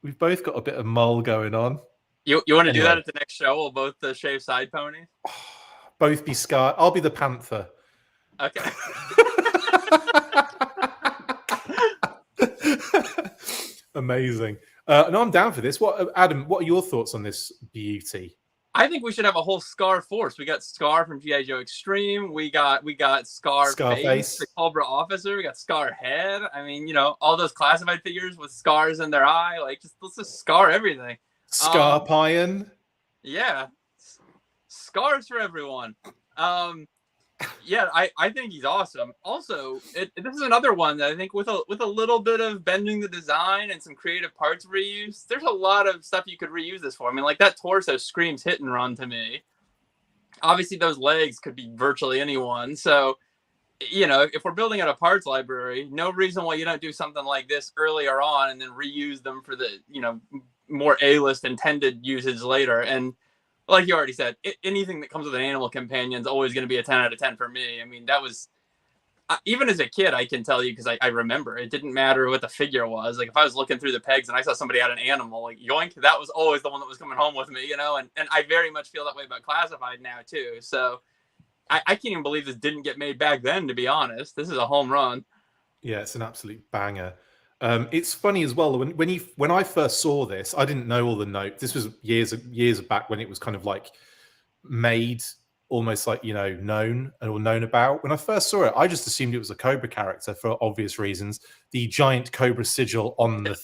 we've both got a bit of mole going on. You want to do that at the next show? We'll both shave side ponies? Both be Scar. I'll be the Panther. Okay. Amazing. No, I'm down for this. Adam, what are your thoughts on this beauty? I think we should have a whole Scar force. We got Scar from G.I. Joe Extreme. We got Scarface, the Cobra officer. We got Scarhead. I mean, you know, all those classified figures with scars in their eye. Like, let's just scar everything. Scarpion. Yeah. Scars for everyone. Yeah, I think he's awesome. Also, this is another one that I think with a little bit of bending the design and some creative parts reuse, there's a lot of stuff you could reuse this for. I mean, like that torso screams hit and run to me. Obviously, those legs could be virtually anyone. So, you know, if we're building out a parts library, no reason why you don't do something like this earlier on and then reuse them for the, you know, more A-list intended usage later. And like you already said, anything that comes with an animal companion is always going to be a 10 out of 10 for me. I mean, that was, even as a kid, I can tell you, because I remember, it didn't matter what the figure was. Like, if I was looking through the pegs and I saw somebody had an animal, like, yoink, that was always the one that was coming home with me, you know? And I very much feel that way about Classified now, too. So I can't even believe this didn't get made back then, to be honest. This is a home run. Yeah, it's an absolute banger. It's funny as well, when I first saw this, I didn't know all the notes. This was years back when it was kind of like made almost like, you know, known about. When I first saw it, I just assumed it was a Cobra character for obvious reasons. The giant Cobra sigil on the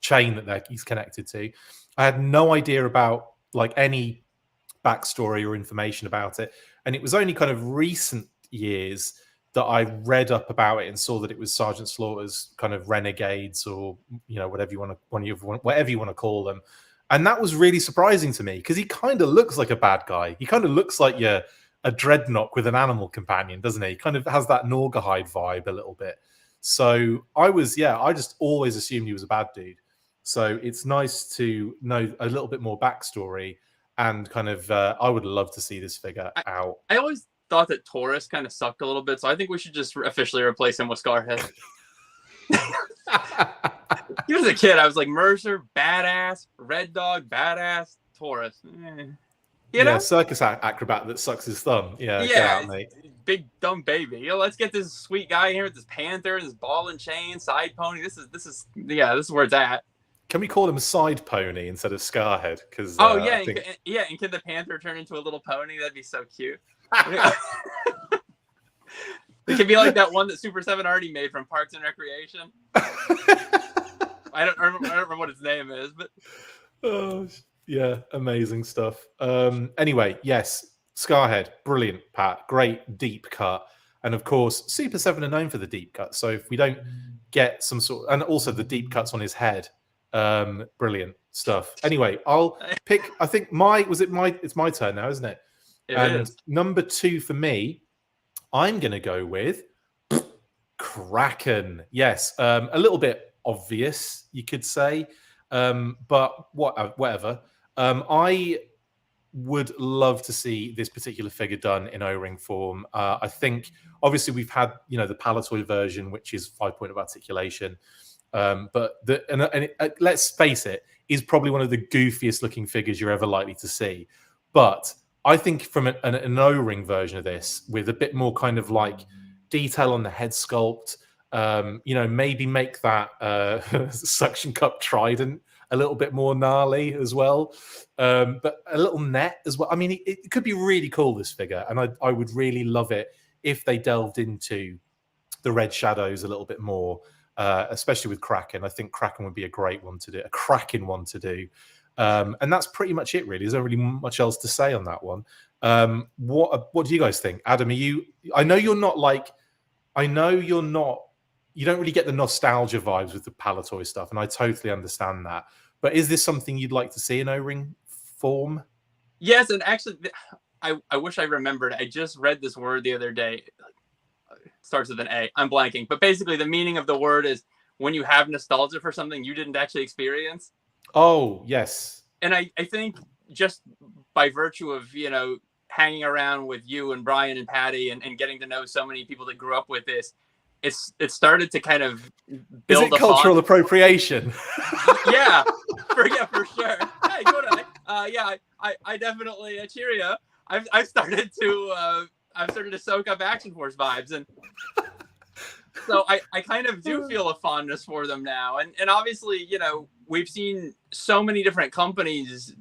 chain that he's connected to. I had no idea about like any backstory or information about it. And it was only kind of recent years that I read up about it and saw that it was Sergeant Slaughter's kind of renegades, or, you know, whatever you want to call them. And that was really surprising to me, because he kind of looks like a bad guy. He kind of looks like a dreadnought with an animal companion, doesn't he? He kind of has that Norgahide vibe a little bit. So I just always assumed he was a bad dude. So it's nice to know a little bit more backstory, and kind of I would love to see this figure out. I always thought that Taurus kind of sucked a little bit, so I think we should just officially replace him with Scarhead. Even as a kid, I was like, Mercer, badass. Red Dog, badass. Taurus. You know? Circus acrobat that sucks his thumb. Yeah, get out, mate. Big dumb baby. You know, let's get this sweet guy here with this Panther and this ball and chain, side pony. This is where it's at. Can we call him a side pony instead of Scarhead? Because and can the Panther turn into a little pony? That'd be so cute. It could be like that one that Super7 already made from Parks and Recreation. I don't remember what its name is, but yeah, amazing stuff. Anyway, yes, Scarhead, brilliant, Pat, great deep cut, and of course, Super7 are known for the deep cut. So if we don't get some sort, and also the deep cuts on his head, brilliant stuff. Anyway, I'll pick. I think it's my turn now, isn't it? It And is. number 2 for me, I'm going to go with Kraken. Yes, a little bit obvious, you could say, but whatever. I would love to see this particular figure done in O-ring form. I think obviously we've had the Palatoy version, which is 5-point of articulation, but let's face it, is probably one of the goofiest looking figures you're ever likely to see. But I think from an O-ring version of this, with a bit more kind of like detail on the head sculpt, maybe make that suction cup trident a little bit more gnarly as well, but a little net as well. I mean, it could be really cool, this figure, and I would really love it if they delved into the red shadows a little bit more, especially with Kraken. I think Kraken would be a great one to do, a cracking one to do. And that's pretty much it, really. There's not really much else to say on that one. What do you guys think? Adam, I know you're not like, you don't really get the nostalgia vibes with the Palatoy stuff, and I totally understand that. But is this something you'd like to see in O-ring form? Yes, and actually, I wish I remembered. I just read this word the other day. It starts with an A. I'm blanking. But basically, the meaning of the word is when you have nostalgia for something you didn't actually experience. Oh, yes. And I think just by virtue of, hanging around with you and Brian and Patty and getting to know so many people that grew up with this, it started to kind of build. Is it cultural appropriation? Yeah, for sure. Hey, good eye. I definitely cheer you. I've started to soak up Action Force vibes, and so I kind of do feel a fondness for them now. And obviously, we've seen so many different companies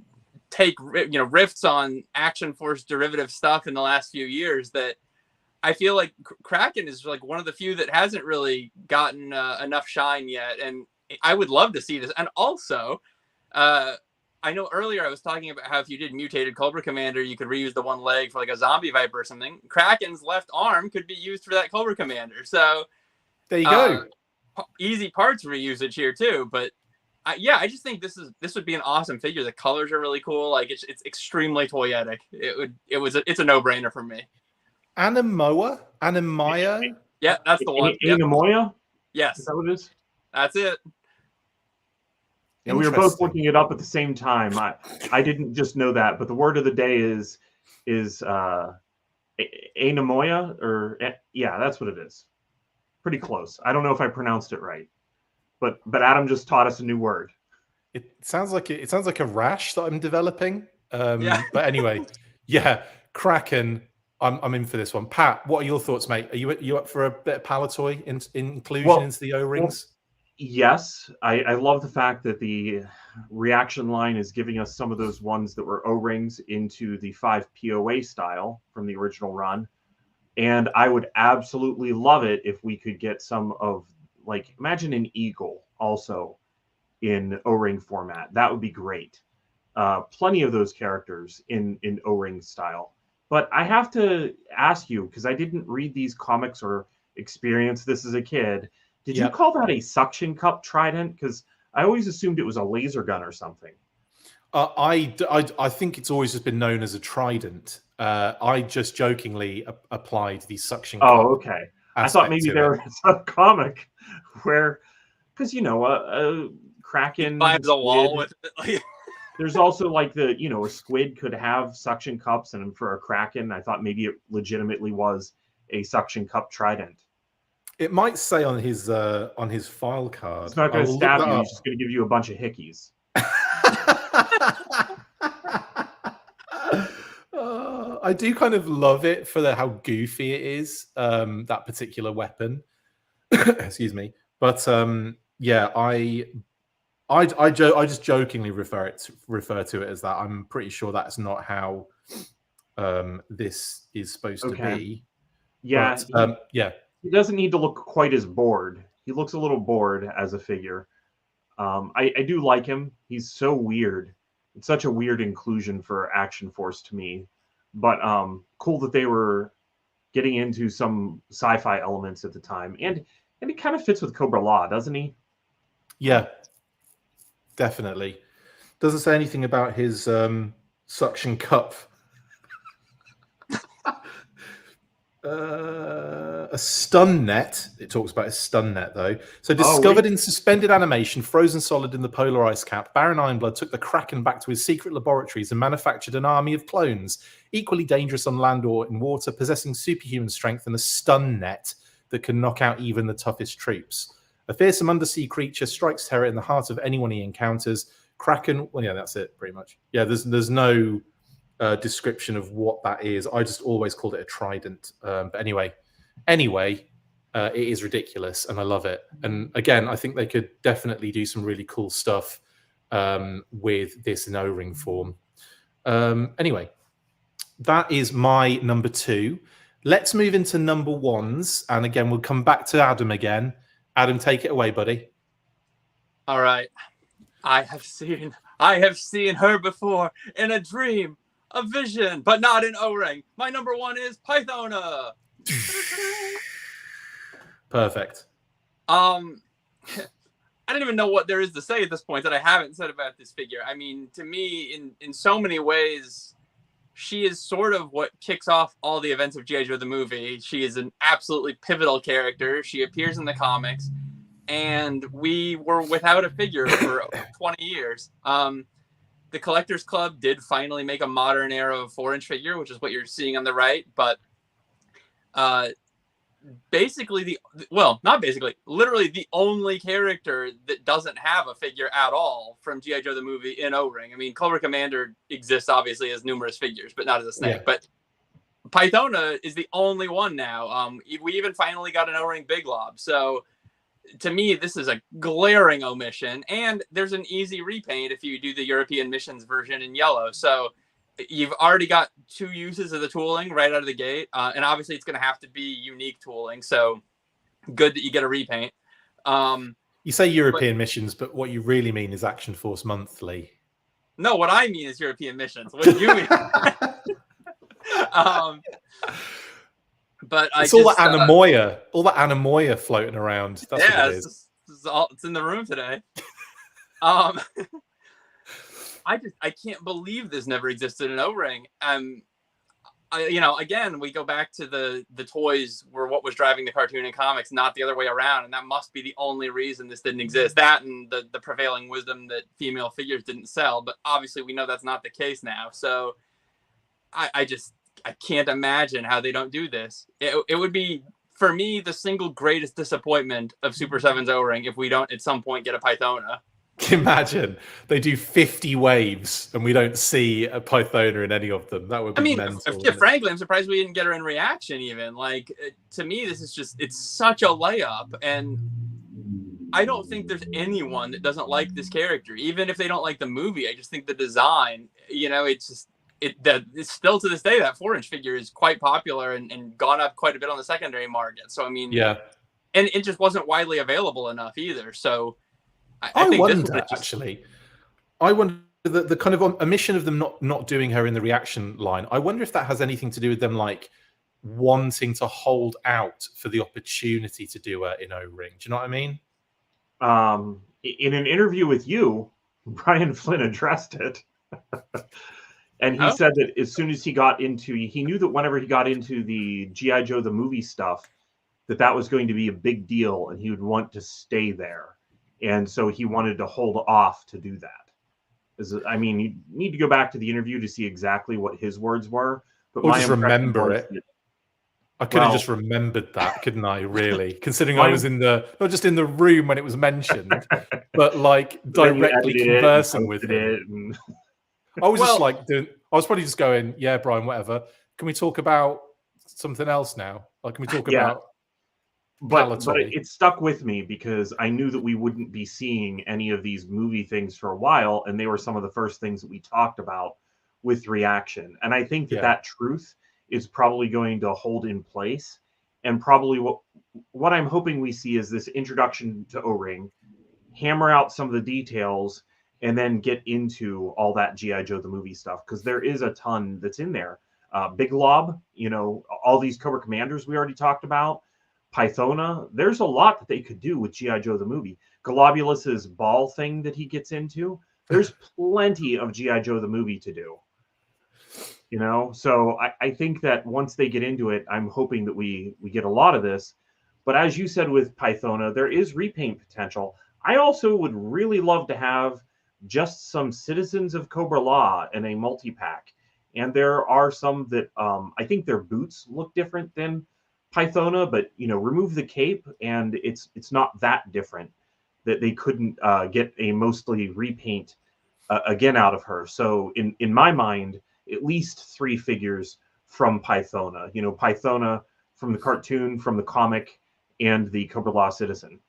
take riffs on Action Force derivative stuff in the last few years that I feel like Kraken is like one of the few that hasn't really gotten enough shine yet. And I would love to see this. And also, I know earlier I was talking about how if you did mutated Cobra Commander, you could reuse the one leg for like a zombie Viper or something. Kraken's left arm could be used for that Cobra Commander. So there you go. Easy parts reusage here too. But I just think this would be an awesome figure. The colors are really cool. Like it's extremely toyetic. It's a no-brainer for me. Animoya? Yeah, that's the one. Anamoya? Yes. Is that what it is? That's it. And we were both looking it up at the same time. I didn't just know that, but the word of the day is Anamoya, or yeah, that's what it is. Pretty close. I don't know if I pronounced it right, but Adam just taught us a new word. It sounds like a rash that I'm developing. Yeah. But anyway, yeah, Kraken. I'm in for this one. Pat, what are your thoughts, mate? Are you up for a bit of Palatoy inclusion into the O-rings? Yes, I love the fact that the reaction line is giving us some of those ones that were O-rings into the 5 POA style from the original run. And I would absolutely love it if we could get some of, like, imagine an eagle also in O-ring format. That would be great. Plenty of those characters in O-ring style. But I have to ask you, because I didn't read these comics or experience this as a kid, did you call that a suction cup trident? Because I always assumed it was a laser gun or something. I think it's always just been known as a trident. I just jokingly applied the suction cup. Oh, okay. I thought maybe there was a comic where, because, Kraken finds a wall with it. There's also like a squid could have suction cups, and for a Kraken, I thought maybe it legitimately was a suction cup trident. It might say on his file card. It's not going to stab you. It's just going to give you a bunch of hickeys. I do kind of love it for how goofy it is, that particular weapon. Excuse me. But yeah, I just jokingly refer to it as that. I'm pretty sure that's not how this is supposed to be. Yeah. But, yeah. He doesn't need to look quite as bored. He looks a little bored as a figure. I do like him. He's so weird. It's such a weird inclusion for Action Force to me. But cool that they were getting into some sci-fi elements at the time. And he kind of fits with Cobra Law, doesn't he? Yeah, definitely. Doesn't say anything about his suction cup A stun net. It talks about a stun net, though. So discovered in suspended animation, frozen solid in the polar ice cap, Baron Ironblood took the Kraken back to his secret laboratories and manufactured an army of clones, equally dangerous on land or in water, possessing superhuman strength and a stun net that can knock out even the toughest troops. A fearsome undersea creature strikes terror in the heart of anyone he encounters. Kraken. Well, yeah, that's it, pretty much. Yeah, there's no description of what that is. I just always called it a trident. But anyway, it is ridiculous, and I love it. And again, I think they could definitely do some really cool stuff with this in O-ring form. Anyway, that is my number 2. Let's move into number 1s, and again, we'll come back to Adam again. Adam, take it away, buddy. All right. I have seen her before in a dream. A vision, but not an O-ring. My number 1 is Pythona. Perfect. I don't even know what there is to say at this point that I haven't said about this figure. I mean, to me, in so many ways, she is sort of what kicks off all the events of G.I. Joe the movie. She is an absolutely pivotal character. She appears in the comics, and we were without a figure for 20 years. The Collectors Club did finally make a modern era of 4-inch figure, which is what you're seeing on the right. But literally the only character that doesn't have a figure at all from G.I. Joe the movie in O-ring. I mean, Cobra Commander exists obviously as numerous figures, but not as a snake. Yeah. But Pythona is the only one now. We even finally got an O-ring Big Lob. So to me, this is a glaring omission, and there's an easy repaint if you do the European missions version in yellow. So you've already got 2 uses of the tooling right out of the gate, and obviously it's going to have to be unique tooling. So good that you get a repaint. You say European missions, but what you really mean is Action Force Monthly. No, what I mean is European missions. What do you mean? But it's all that Anamoya floating around. That's what it is. It's in the room today. I can't believe this never existed in O-ring. Again, we go back to the toys were what was driving the cartoon and comics, not the other way around, and that must be the only reason this didn't exist. That and the prevailing wisdom that female figures didn't sell, but obviously we know that's not the case now. So I can't imagine how they don't do this. It would be, for me, the single greatest disappointment of Super 7's O-ring if we don't at some point get a Pythona. Imagine they do 50 waves and we don't see a Pythona in any of them. That would be mental. Frankly, I'm surprised we didn't get her in reaction even. Like, to me, this is just, it's such a layup. And I don't think there's anyone that doesn't like this character. Even if they don't like the movie, I just think the design, it's just, it's still to this day, that 4-inch figure is quite popular and gone up quite a bit on the secondary market. So, I mean, yeah. And it just wasn't widely available enough either. So I wonder the kind of omission of them not doing her in the reaction line. I wonder if that has anything to do with them like wanting to hold out for the opportunity to do her in O-ring. Do you know what I mean? In an interview with you, Brian Flynn addressed it. And he said that as soon as he knew that whenever he got into the G.I. Joe the movie stuff, that was going to be a big deal and he would want to stay there. And so he wanted to hold off to do that. I mean, you need to go back to the interview to see exactly what his words were. But or just remember it. I could have just remembered that, couldn't I, really? Considering I was not just in the room when it was mentioned, but like directly conversing with him. I was I was probably just going, yeah, Brian, whatever. Can we talk about something else now? Like, can we talk about... But it stuck with me because I knew that we wouldn't be seeing any of these movie things for a while, and they were some of the first things that we talked about with reaction. And I think that truth is probably going to hold in place. And probably what I'm hoping we see is this introduction to O-ring, hammer out some of the details, and then get into all that G.I. Joe the movie stuff, because there is a ton that's in there. Big Lob, all these Cobra Commanders we already talked about, Pythona, there's a lot that they could do with G.I. Joe the movie. Globulus's ball thing that he gets into, there's plenty of G.I. Joe the movie to do. You know, so I think that once they get into it, I'm hoping that we get a lot of this. But as you said with Pythona, there is repaint potential. I also would really love to have just some Citizens of Cobra Law in a multi-pack. And there are some that I think their boots look different than Pythona, but remove the cape and it's not that different that they couldn't get a mostly repaint again out of her. So in my mind, at least 3 figures from Pythona. Pythona from the cartoon, from the comic, and the Cobra Law Citizen.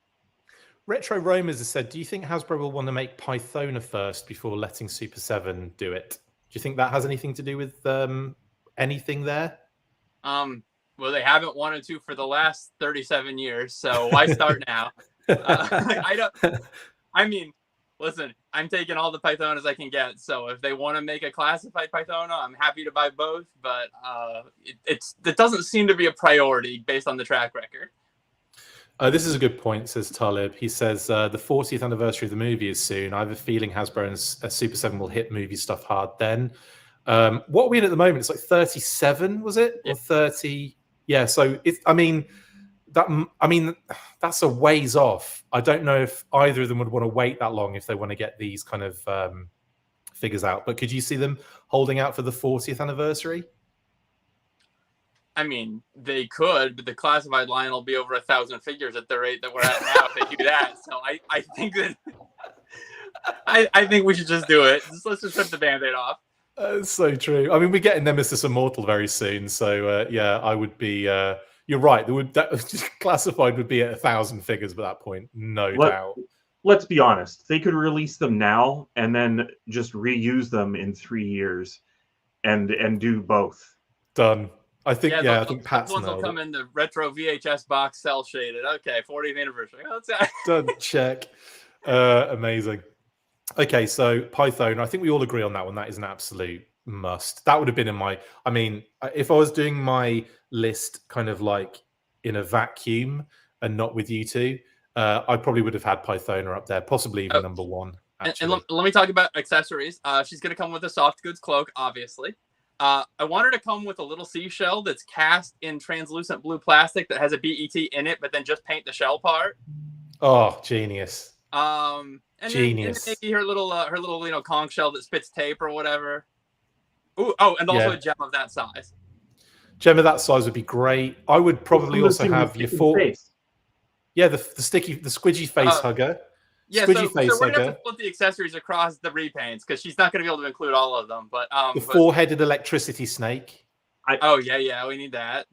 Retro Romers has said, do you think Hasbro will want to make Pythona first before letting Super 7 do it? Do you think that has anything to do with anything there? Well, they haven't wanted to for the last 37 years, so why start now? I mean, listen, I'm taking all the Pythonas I can get, so if they want to make a classified Pythona, I'm happy to buy both, but it doesn't seem to be a priority based on the track record. This is a good point, says Talib. He says, the 40th anniversary of the movie is soon. I have a feeling Hasbro and Super 7 will hit movie stuff hard then. What are we in at the moment? It's like 37, was it? Yeah. Or 30? Yeah, so that's a ways off. I don't know if either of them would want to wait that long if they want to get these kind of figures out. But could you see them holding out for the 40th anniversary? I mean, they could, but the classified line will be over 1,000 figures at the rate that we're at now if they do that. So I think that I think we should just do it. Let's just rip the Band-Aid off. So true. I mean, we're getting Nemesis Immortal very soon. So yeah, I would be. You're right. Classified would be at 1,000 figures by that point, no doubt. Let's be honest. They could release them now and then just reuse them in 3 years, and do both. Done. I think I think Pat's ones will come in the retro VHS box, cell shaded. Okay, 40th anniversary. Done. Check. Amazing. Okay, so Python. I think we all agree on that one. That is an absolute must. That would have been in my. I mean, if I was doing my list kind of like in a vacuum and not with you two, I probably would have had Pythona up there, possibly even number 1. And let me talk about accessories. She's going to come with a soft goods cloak, obviously. I want her to come with a little seashell that's cast in translucent blue plastic that has a BET in it, but then just paint the shell part. Oh, genius! And genius. Then maybe her little conch shell that spits tape or whatever. Ooh, and also a gem of that size. Gem of that size would be great. I would probably also have your face. Yeah, the squidgy face hugger. Yeah, so we're going to have to put the accessories across the repaints because she's not going to be able to include all of them. But the 4-headed electricity snake. We need that.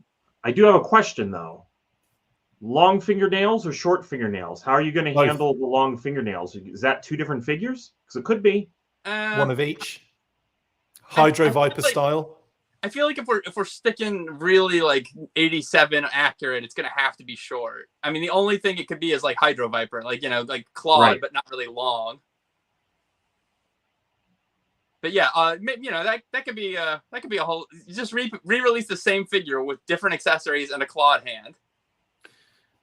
I do have a question, though. Long fingernails or short fingernails? How are you going to handle the long fingernails? Is that 2 different figures? Because it could be. One of each. Hydro Viper style. I feel like if we're sticking really like 87 accurate, it's gonna have to be short. I mean, the only thing it could be is like Hydro Viper, like like clawed, but not really long. But yeah, that could be a whole. Just re-release the same figure with different accessories and a clawed hand.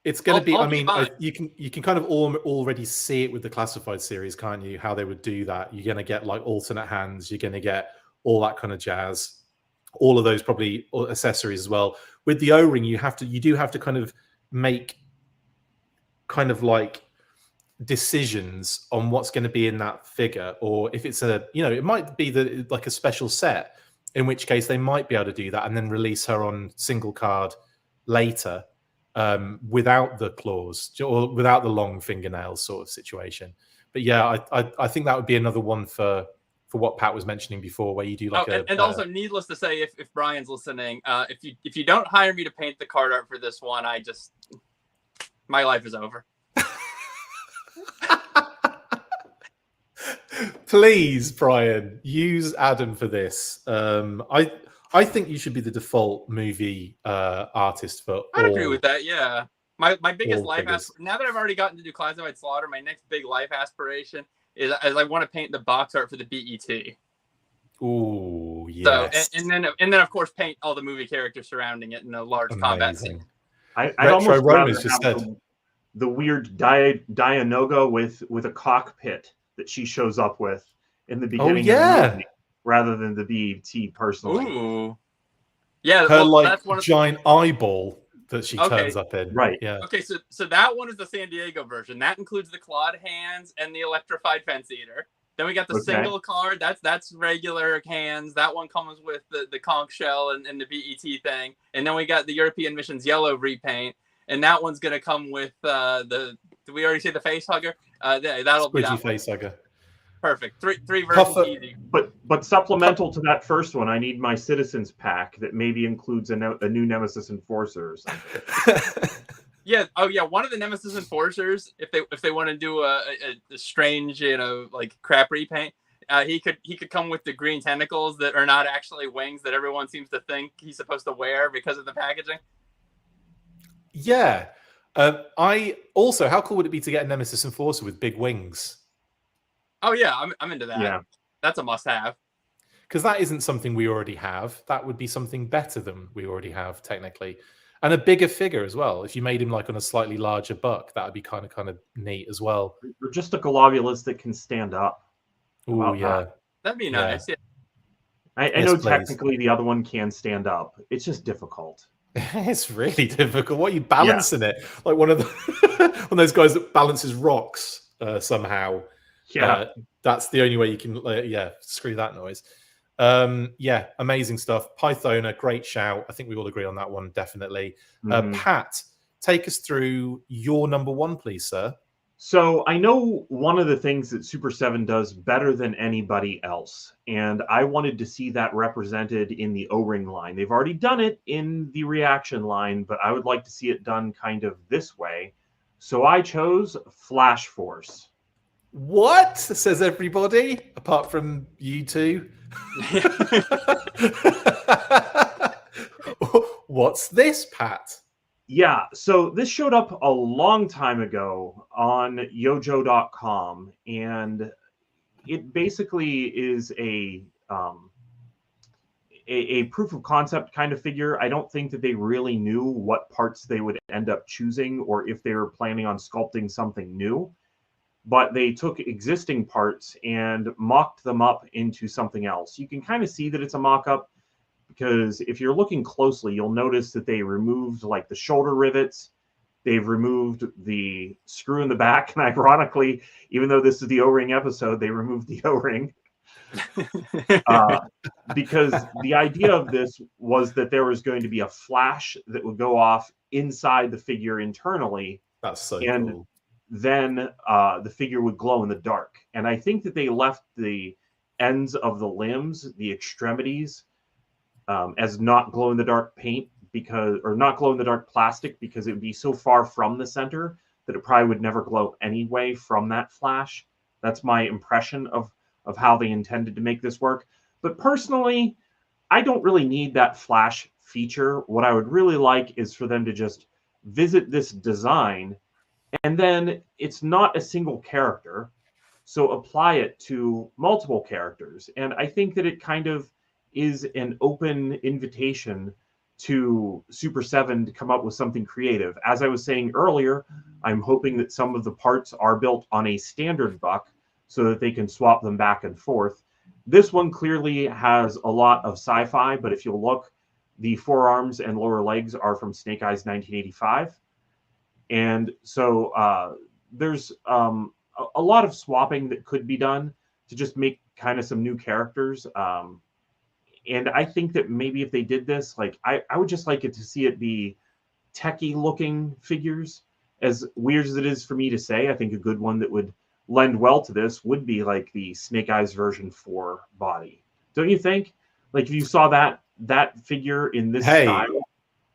It's going to be. I mean, you can kind of already see it with the classified series, can't you? How they would do that. You're going to get like alternate hands. You're going to get all that kind of jazz. All of those probably accessories as well. With the O-ring, you do have to kind of make kind of like decisions on what's going to be in that figure, or if it's it might be like a special set, in which case they might be able to do that and then release her on single card later without the claws or without the long fingernails sort of situation. But yeah, I think that would be another one for what Pat was mentioning before, where you do like also needless to say, if Brian's listening, if you don't hire me to paint the card art for this one, my life is over. Please, Brian, use Adam for this. I think you should be the default movie artist for. I'd agree with that. Yeah, my biggest life now that I've already gotten to do Classified Slaughter, my next big life aspiration is I want to paint the box art for the BET. Ooh, yes. So, and then of course paint all the movie characters surrounding it in a large combat scene. I almost rather have the weird Dianoga with a cockpit that she shows up with in the beginning. Oh yeah, of the movie, rather than the BET personally. Ooh. Yeah, Her well, like that's one of giant eyeball that she Okay. turns up in. Right. Yeah. Okay, so that one is the San Diego version. That includes the clawed hands and the electrified fence eater. Then we got the single card. That's regular hands. That one comes with the conch shell and the BET thing. And then we got the European Missions yellow repaint. And that one's gonna come with did we already say the face hugger? That'll be Squidgy that face hugger. Perfect. Three versions easy. But supplemental to that first one, I need my Citizens pack that maybe includes a new Nemesis Enforcer or something. Yeah. Oh, yeah. One of the Nemesis Enforcers, if they want to do a strange, like crap repaint, he could come with the green tentacles that are not actually wings that everyone seems to think he's supposed to wear because of the packaging. Yeah. I also, how cool would it be to get a Nemesis Enforcer with big wings? Oh yeah, I'm into that. Yeah. That's a must-have. Because that isn't something we already have. That would be something better than we already have, technically. And a bigger figure as well. If you made him like on a slightly larger buck, that would be kind of neat as well. Or just a Globulus that can stand up. Oh yeah, that'd be nice. Yeah. I know technically the other one can stand up. It's just difficult. It's really difficult. What are you balancing it? Like one of those guys that balances rocks somehow. Yeah, that's the only way you can. Screw that noise. Amazing stuff. Pythona, great shout. I think we all agree on that one, definitely. Pat, take us through your number one, please, sir. So I know one of the things that Super7 does better than anybody else, and I wanted to see that represented in the O-Ring line. They've already done it in the reaction line, but I would like to see it done kind of this way. So I chose Flash Force. What? Says everybody, apart from you two. What's this, Pat? Yeah, so this showed up a long time ago on yojo.com, and it basically is a proof of concept kind of figure. I don't think that they really knew what parts they would end up choosing or if they were planning on sculpting something new, but they took existing parts and mocked them up into something else. You can kind of see that it's a mock-up, because if you're looking closely, you'll notice that they removed like the shoulder rivets. They've removed the screw in the back. And ironically, even though this is the O-Ring episode, they removed the O-Ring. Because the idea of this was that there was going to be a flash that would go off inside the figure internally. That's so and cool. Then the figure would glow in the dark. And I think that they left the ends of the limbs, the extremities, as not glow in the dark paint or not glow in the dark plastic, because it would be so far from the center that it probably would never glow anyway from that flash. That's my impression of how they intended to make this work. But personally, I don't really need that flash feature. What I would really like is for them to just visit this design, and then it's not a single character, so apply it to multiple characters. And I think that it kind of is an open invitation to Super7 to come up with something creative. As I was saying earlier, I'm hoping that some of the parts are built on a standard buck so that they can swap them back and forth. This one clearly has a lot of sci-fi, but if you look, the forearms and lower legs are from Snake Eyes 1985. And so there's a lot of swapping that could be done to just make kind of some new characters. And I think that maybe if they did this, like I would just like it to see it be techie looking figures. As weird as it is for me to say, I think a good one that would lend well to this would be like the Snake Eyes version 4 body. Don't you think? Like if you saw that figure in this style.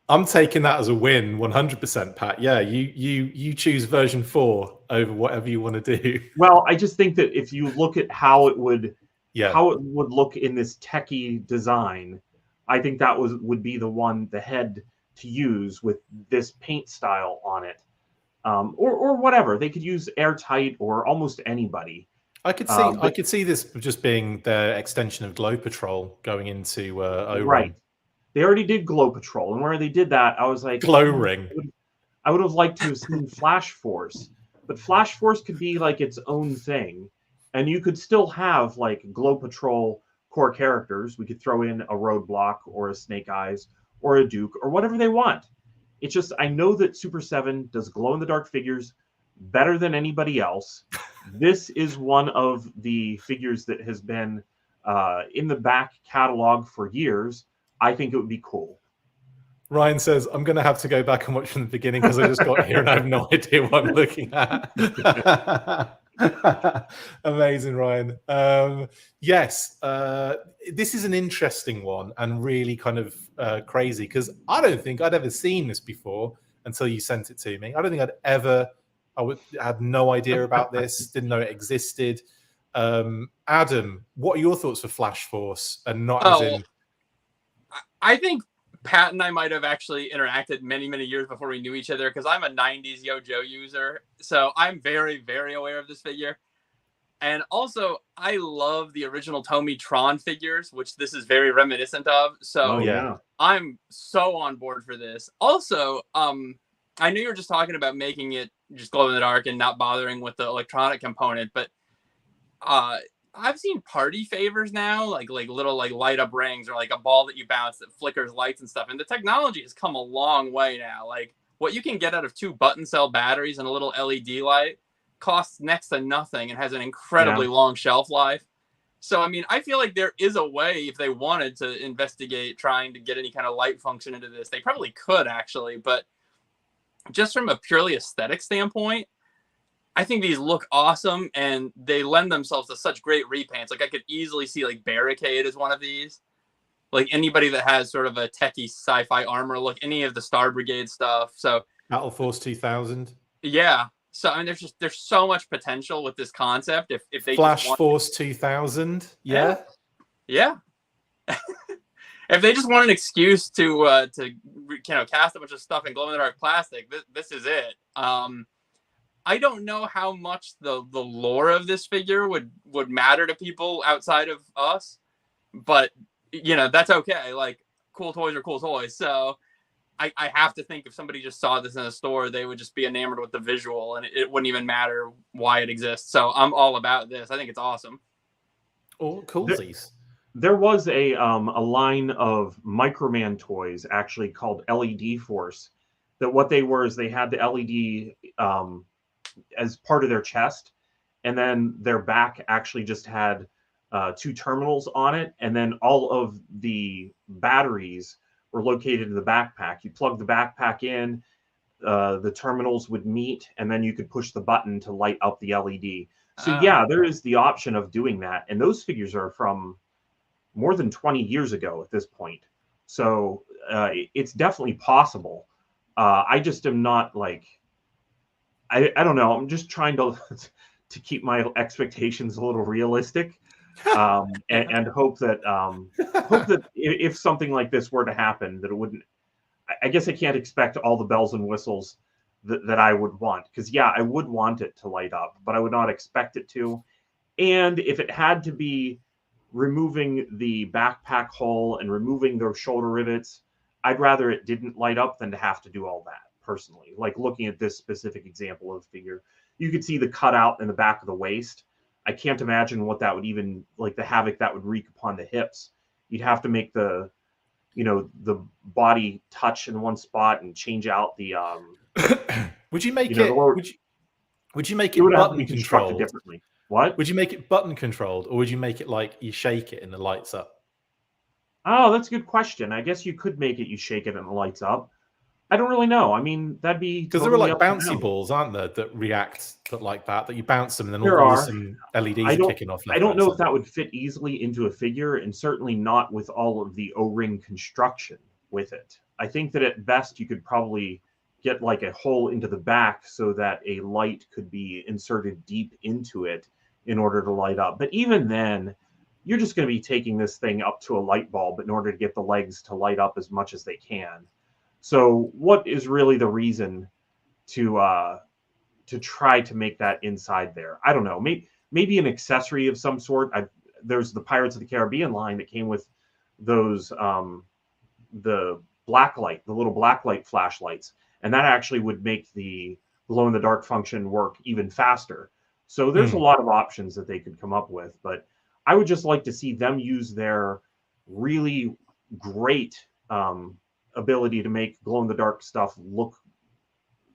I'm taking that as a win, 100%, Pat. Yeah, you choose version 4 over whatever you want to do. Well, I just think that if you look at how it would look in this techie design, I think that would be the head to use with this paint style on it, or whatever. They could use Airtight or almost anybody. I could see this just being the extension of Glow Patrol going into O-Ring. Right. They already did Glow Patrol, and where they did that, I was like, Glow Ring. I would have liked to have seen Flash Force, but Flash Force could be like its own thing, and you could still have like Glow Patrol core characters. We could throw in a Roadblock or a Snake Eyes or a Duke or whatever they want. It's just, I know that Super 7 does glow-in-the-dark figures better than anybody else. This is one of the figures that has been in the back catalog for years. I think it would be cool. Ryan says, I'm going to have to go back and watch from the beginning because I just got here and I have no idea what I'm looking at. Amazing, Ryan. Yes, this is an interesting one and really kind of crazy because I don't think I'd ever seen this before until you sent it to me. I don't think I had no idea about this, didn't know it existed. Adam, what are your thoughts for Flash Force and not as in... I think Pat and I might have actually interacted many, many years before we knew each other because I'm a 90s Yo-Joe user. So I'm very, very aware of this figure. And also, I love the original Tomy Tron figures, which this is very reminiscent of. So yeah, I'm so on board for this. Also, I know you were just talking about making it just glow in the dark and not bothering with the electronic component, but I've seen party favors now, like little light up rings or like a ball that you bounce that flickers lights and stuff. And the technology has come a long way now. Like what you can get out of 2 button cell batteries and a little LED light costs next to nothing and has an incredibly long shelf life. So, I mean, I feel like there is a way if they wanted to investigate trying to get any kind of light function into this, they probably could actually, but just from a purely aesthetic standpoint, I think these look awesome and they lend themselves to such great repaints. Like I could easily see like Barricade as one of these. Like anybody that has sort of a techie sci-fi armor look, any of the Star Brigade stuff. So Battle Force 2000. Yeah. So I mean there's so much potential with this concept if they Flash just want... Force 2000. Yeah. Yeah. If they just want an excuse to cast a bunch of stuff in glow in the dark plastic, this is it. I don't know how much the lore of this figure would matter to people outside of us, but that's okay. Like cool toys are cool toys. So I have to think if somebody just saw this in a store, they would just be enamored with the visual and it wouldn't even matter why it exists. So I'm all about this. I think it's awesome. Oh, coolsies. There was a line of Microman toys actually called LED Force. That what they were is they had the LED as part of their chest, and then their back actually just had 2 terminals on it, and then all of the batteries were located in the backpack. You plug the backpack in, the terminals would meet, and then you could push the button to light up the LED. So yeah, there is the option of doing that, and those figures are from more than 20 years ago at this point. So it's definitely possible. I just am not like, I don't know. I'm just trying to keep my expectations a little realistic, and hope that if something like this were to happen, that it wouldn't. I guess I can't expect all the bells and whistles that I would want, because yeah, I would want it to light up, but I would not expect it to. And if it had to be removing the backpack hole and removing those shoulder rivets, I'd rather it didn't light up than to have to do all that. Personally, like looking at this specific example of figure, you could see the cutout in the back of the waist. I can't imagine what that would even, like the havoc that would wreak upon the hips. You'd have to make the body touch in one spot and change out the would you make it would you make it button controlled differently? What would you make it button controlled, or would you make it like you shake it and it lights up? Oh, that's a good question. I guess you could make it you shake it and it lights up. I don't really know. I mean, that'd be because there are like bouncy balls, aren't there, that react that you bounce them and then there all are some LEDs are kicking off. I don't know if that would fit easily into a figure, and certainly not with all of the O-ring construction with it. I think that at best you could probably get like a hole into the back so that a light could be inserted deep into it in order to light up. But even then, you're just going to be taking this thing up to a light bulb in order to get the legs to light up as much as they can. So what is really the reason to try to make that inside there? I don't know. Maybe an accessory of some sort. There's the Pirates of the Caribbean line that came with those the blacklight, the little blacklight flashlights, and that actually would make the glow in the dark function work even faster. So there's a lot of options that they could come up with, but I would just like to see them use their really great ability to make glow-in-the-dark stuff look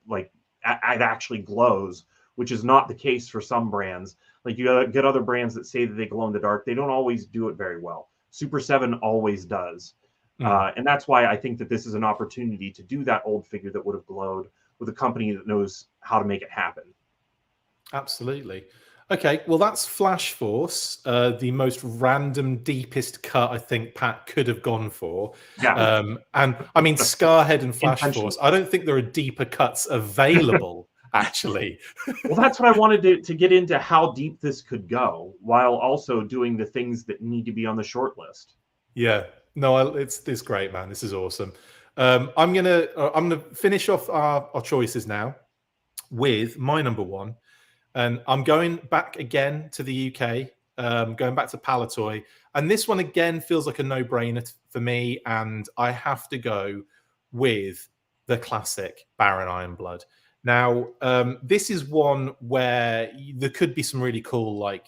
like it actually glows, which is not the case for some brands. Like you get other brands that say that they glow in the dark. They don't always do it very well. Super7 always does. And that's why I think that this is an opportunity to do that old figure that would have glowed with a company that knows how to make it happen. Absolutely. Okay, well, that's Flash Force, the most random, deepest cut I think Pat could have gone for. Yeah. And I mean, Scarhead and Flash Intentional. Force, I don't think there are deeper cuts available, actually. Well, that's what I wanted to get into, how deep this could go, while also doing the things that need to be on the short list. Yeah, no, it's great, man. This is awesome. I'm gonna finish off our choices now with my number one. And I'm going back again to the UK, going back to Palatoy. And this one again feels like a no-brainer for me. And I have to go with the classic Baron Ironblood. Now, this is one where there could be some really cool, like,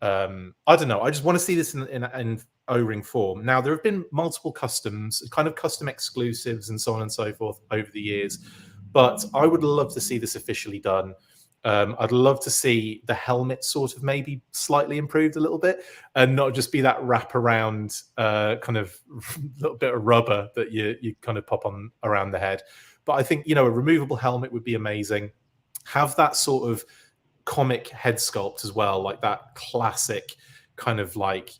I don't know. I just want to see this in O-ring form. Now, there have been multiple customs, kind of custom exclusives and so on and so forth over the years. But I would love to see this officially done. I'd love to see the helmet sort of maybe slightly improved a little bit and not just be that wraparound kind of little bit of rubber that you kind of pop on around the head. But I think, a removable helmet would be amazing. Have that sort of comic head sculpt as well, like that classic kind of like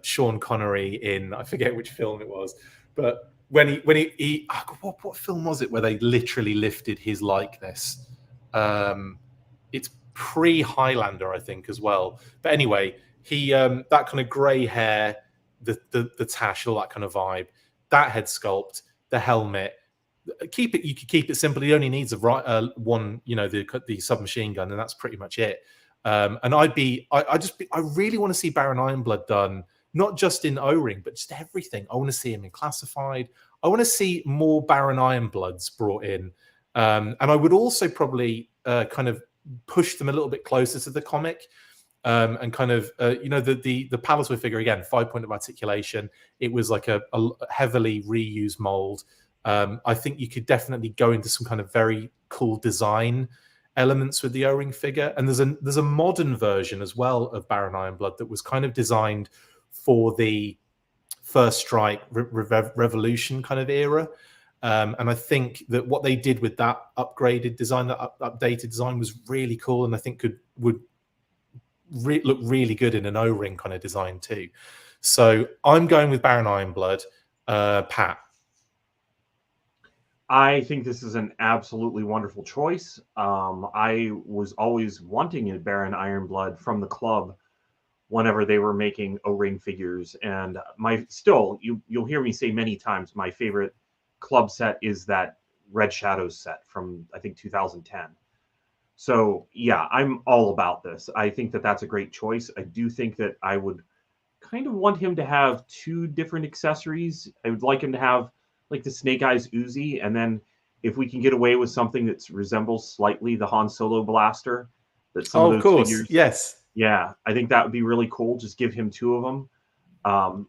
Sean Connery in, I forget which film it was, but when he what film was it where they literally lifted his likeness? It's pre-Highlander, I think, as well. But anyway, he that kind of grey hair, the tash, all that kind of vibe, that head sculpt, the helmet. You could keep it simple. He only needs one, the submachine gun, and that's pretty much it. And I really want to see Baron Ironblood done, not just in O-Ring, but just everything. I want to see him in Classified. I want to see more Baron Ironbloods brought in. And I would also probably kind of push them a little bit closer to the comic, and kind of the Palatoy figure again, 5-point of articulation. It was like a heavily reused mold. I think you could definitely go into some kind of very cool design elements with the O-Ring figure. And there's a modern version as well of Baron Ironblood that was kind of designed for the First Strike Revolution kind of era. And I think that what they did with that upgraded design, that updated design, was really cool, and I think would look really good in an O-Ring kind of design too. So I'm going with Baron Ironblood. Pat? I think this is an absolutely wonderful choice. I was always wanting a Baron Ironblood from the club whenever they were making O-Ring figures, and you'll hear me say many times, my favorite club set is that Red Shadows set from, I think, 2010. So yeah, I'm all about this. I think that that's a great choice. I do think that I would kind of want him to have two different accessories. I would like him to have like the Snake Eyes Uzi, and then if we can get away with something that resembles slightly the Han Solo blaster, that some of those figures, yes, yeah, I think that would be really cool. Just give him two of them.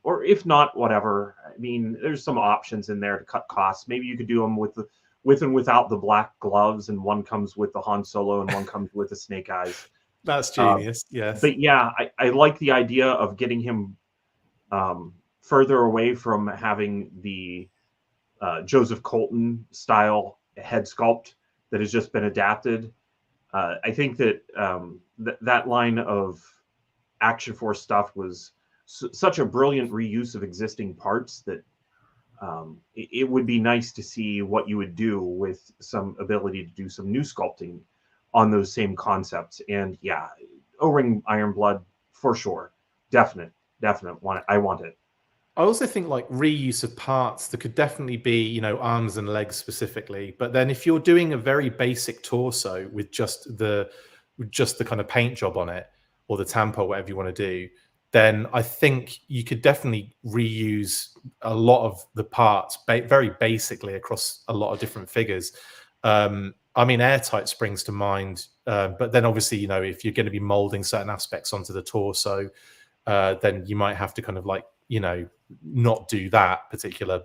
Or if not, whatever. I mean, there's some options in there to cut costs. Maybe you could do them with and without the black gloves, and one comes with the Han Solo and one comes with the Snake Eyes. That's genius. Yes. But yeah, I like the idea of getting him further away from having the Joseph Colton style head sculpt that has just been adapted. I think that that line of Action Force stuff was such a brilliant reuse of existing parts that it would be nice to see what you would do with some ability to do some new sculpting on those same concepts. And yeah, O-Ring Ironblood for sure. Definite. I want it. I also think like reuse of parts, there could definitely be, arms and legs specifically. But then if you're doing a very basic torso with just the kind of paint job on it, or the tampo, whatever you want to do, then I think you could definitely reuse a lot of the parts very basically across a lot of different figures. I mean, Airtight springs to mind, but then obviously, if you're going to be molding certain aspects onto the torso, then you might have to kind of like, you know, not do that particular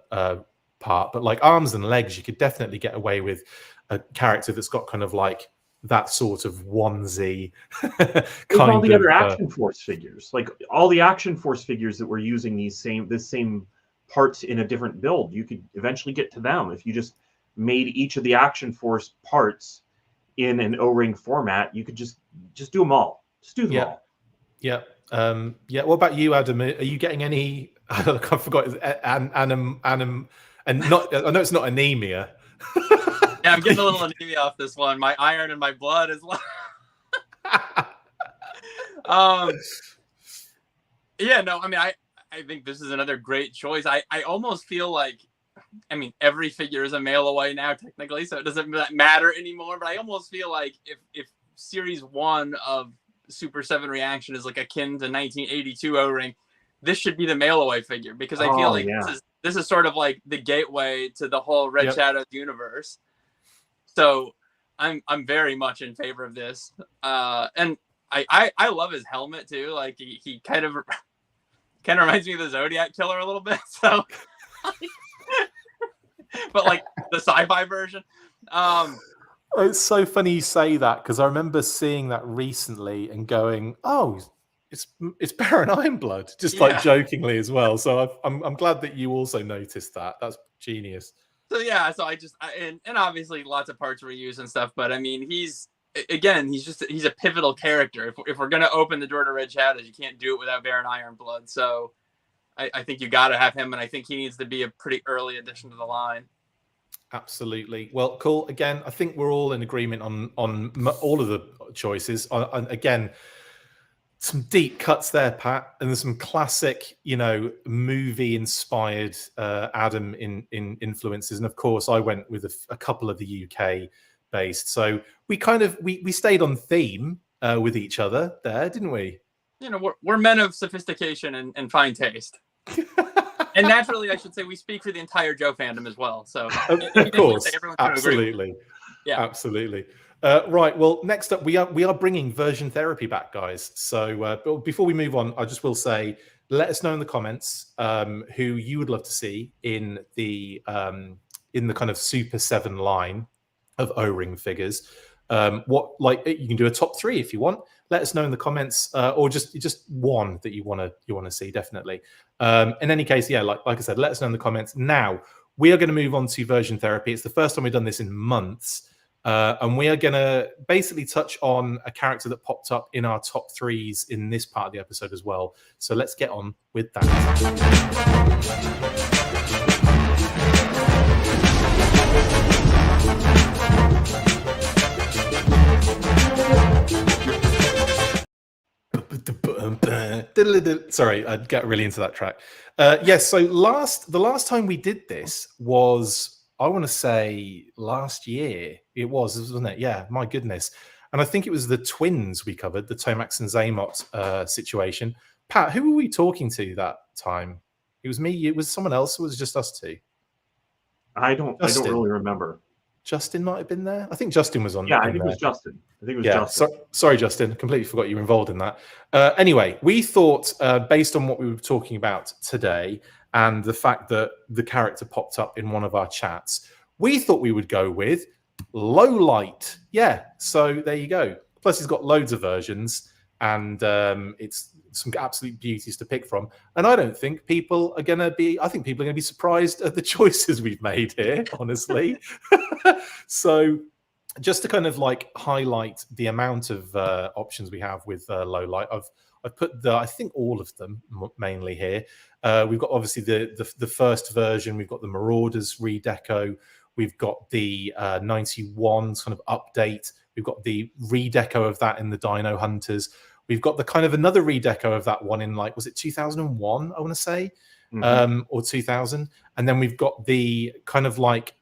part. But like arms and legs, you could definitely get away with a character that's got kind of like that sort of onesie kind all the of other Action Force figures, like all the Action Force figures that were using this same parts in a different build, you could eventually get to them if you just made each of the Action Force parts in an O-ring format. You could just do them all. Just do them all. Yeah. Yeah. What about you, Adam? Are you getting any? I forgot. Anim, and not. I know it's not anemia. Yeah, I'm getting a little anemia off this one. My iron in my blood is low. Yeah, no, I mean, I think this is another great choice. I almost feel like, I mean, every figure is a mail away now, technically, so it doesn't matter anymore. But I almost feel like if Series 1 of Super 7 Reaction is like akin to 1982 O-Ring, this should be the mail away figure, because I feel like this is sort of like the gateway to the whole Red Shadows universe. So I'm very much in favor of this. And I love his helmet too. Like he kind of reminds me of the Zodiac Killer a little bit. So but like the sci-fi version. It's so funny you say that, because I remember seeing that recently and going, "Oh, it's Baron Ironblood," just like jokingly as well. So I'm glad that you also noticed that. That's genius. So yeah, so and obviously lots of parts reuse and stuff, but I mean, he's a pivotal character. If we're gonna open the door to Red Shadows, you can't do it without Baron Ironblood. So I think you got to have him, and I think he needs to be a pretty early addition to the line. Absolutely. Well, cool. Again, I think we're all in agreement on all of the choices. Again, some deep cuts there, Pat, and there's some classic, you know, movie-inspired Adam in influences, and of course, I went with a couple of the UK based. So we kind of we stayed on theme with each other there, didn't we? You know, we're men of sophistication and fine taste. And naturally, I should say we speak for the entire Joe fandom as well. So, of course, absolutely, yeah, absolutely. Right. Well, next up, we are bringing version therapy back, guys. So, but before we move on, I just will say, let us know in the comments who you would love to see in the kind of Super 7 line of O-ring figures. What, like, you can do a top 3 if you want. Let us know in the comments, or just one that you want to see, definitely. In any case, yeah, like I said, let us know in the comments. Now we are going to move on to version therapy. It's the first time we've done this in months, and we are going to basically touch on a character that popped up in our top 3s in this part of the episode as well. So let's get on with that. Sorry, I'd get really into that track. Yes, so the last time we did this was, I want to say, last year. It was, wasn't it? Yeah, my goodness. And I think it was the twins we covered, the Tomax and Zaymot situation. Pat, who were we talking to that time? It was me. It was someone else. Or was it just us two? I don't really remember. Justin might have been there. I think Justin was on. Yeah, I think it was Justin. Sorry, Justin. Completely forgot you were involved in that. Anyway, we thought, based on what we were talking about today and the fact that the character popped up in one of our chats, we thought we would go with Low Light. Yeah, so there you go. Plus, he's got loads of versions, and it's some absolute beauties to pick from. And I don't think people are going to be, I think people are going to be surprised at the choices we've made here, honestly. So just to kind of like highlight the amount of options we have with Low Light, I've put I think all of them mainly here. We've got obviously the first version. We've got the Marauders redeco. We've got the 91 kind of update. We've got the redeco of that in the Dino Hunters. We've got the kind of another redeco of that one in, like, was it 2001, I want to say, or 2000? And then we've got the kind of like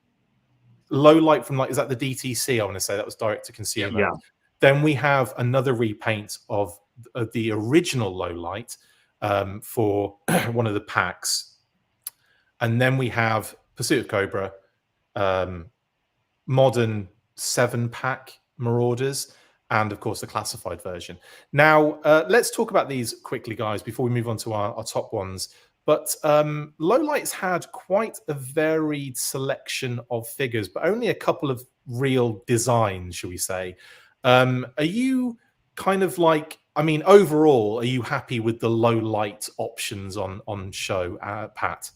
Low Light from, like, is that the DTC? I want to say that was direct to consumer. Yeah. Then we have another repaint of the original Low Light for one of the packs. And then we have Pursuit of Cobra, modern 7-pack Marauders. and of course the classified version. Now, let's talk about these quickly, guys, before we move on to our top ones. But Lowlight's had quite a varied selection of figures, but only a couple of real designs, shall we say. Are you kind of like, I mean, overall, are you happy with the Lowlight options on show, Pat?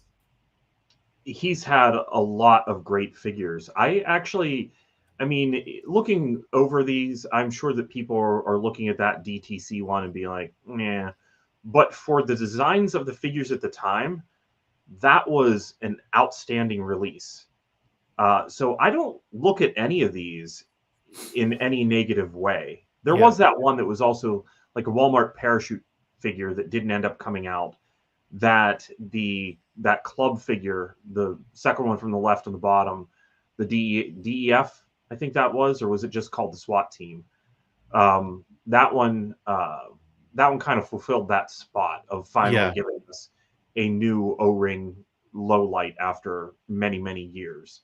He's had a lot of great figures. I mean, looking over these, I'm sure that people are looking at that DTC one and being like, nah. But for the designs of the figures at the time, that was an outstanding release. So I don't look at any of these in any negative way. There was that one that was also like a Walmart parachute figure that didn't end up coming out. That club figure, the second one from the left on the bottom, the DEF, I think that was, or was it just called the SWAT team? That one kind of fulfilled that spot of finally giving us a new O-Ring Lowlight after many, many years.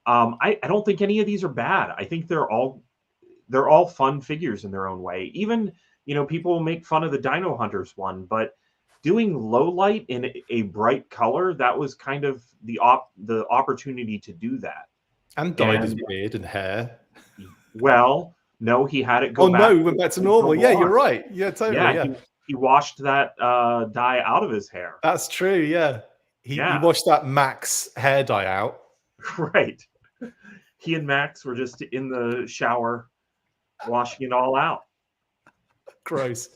I don't think any of these are bad. I think they're all fun figures in their own way. Even, people make fun of the Dino Hunters one, but doing Lowlight in a bright color, that was kind of the opportunity to do that. And dyed his beard and hair. Well, no, he had it go back. Oh, no, he went back to normal. Yeah, you're right. Yeah, totally. Yeah. He washed that dye out of his hair. That's true, yeah. He washed that Max hair dye out. Right. He and Max were just in the shower washing it all out. Gross.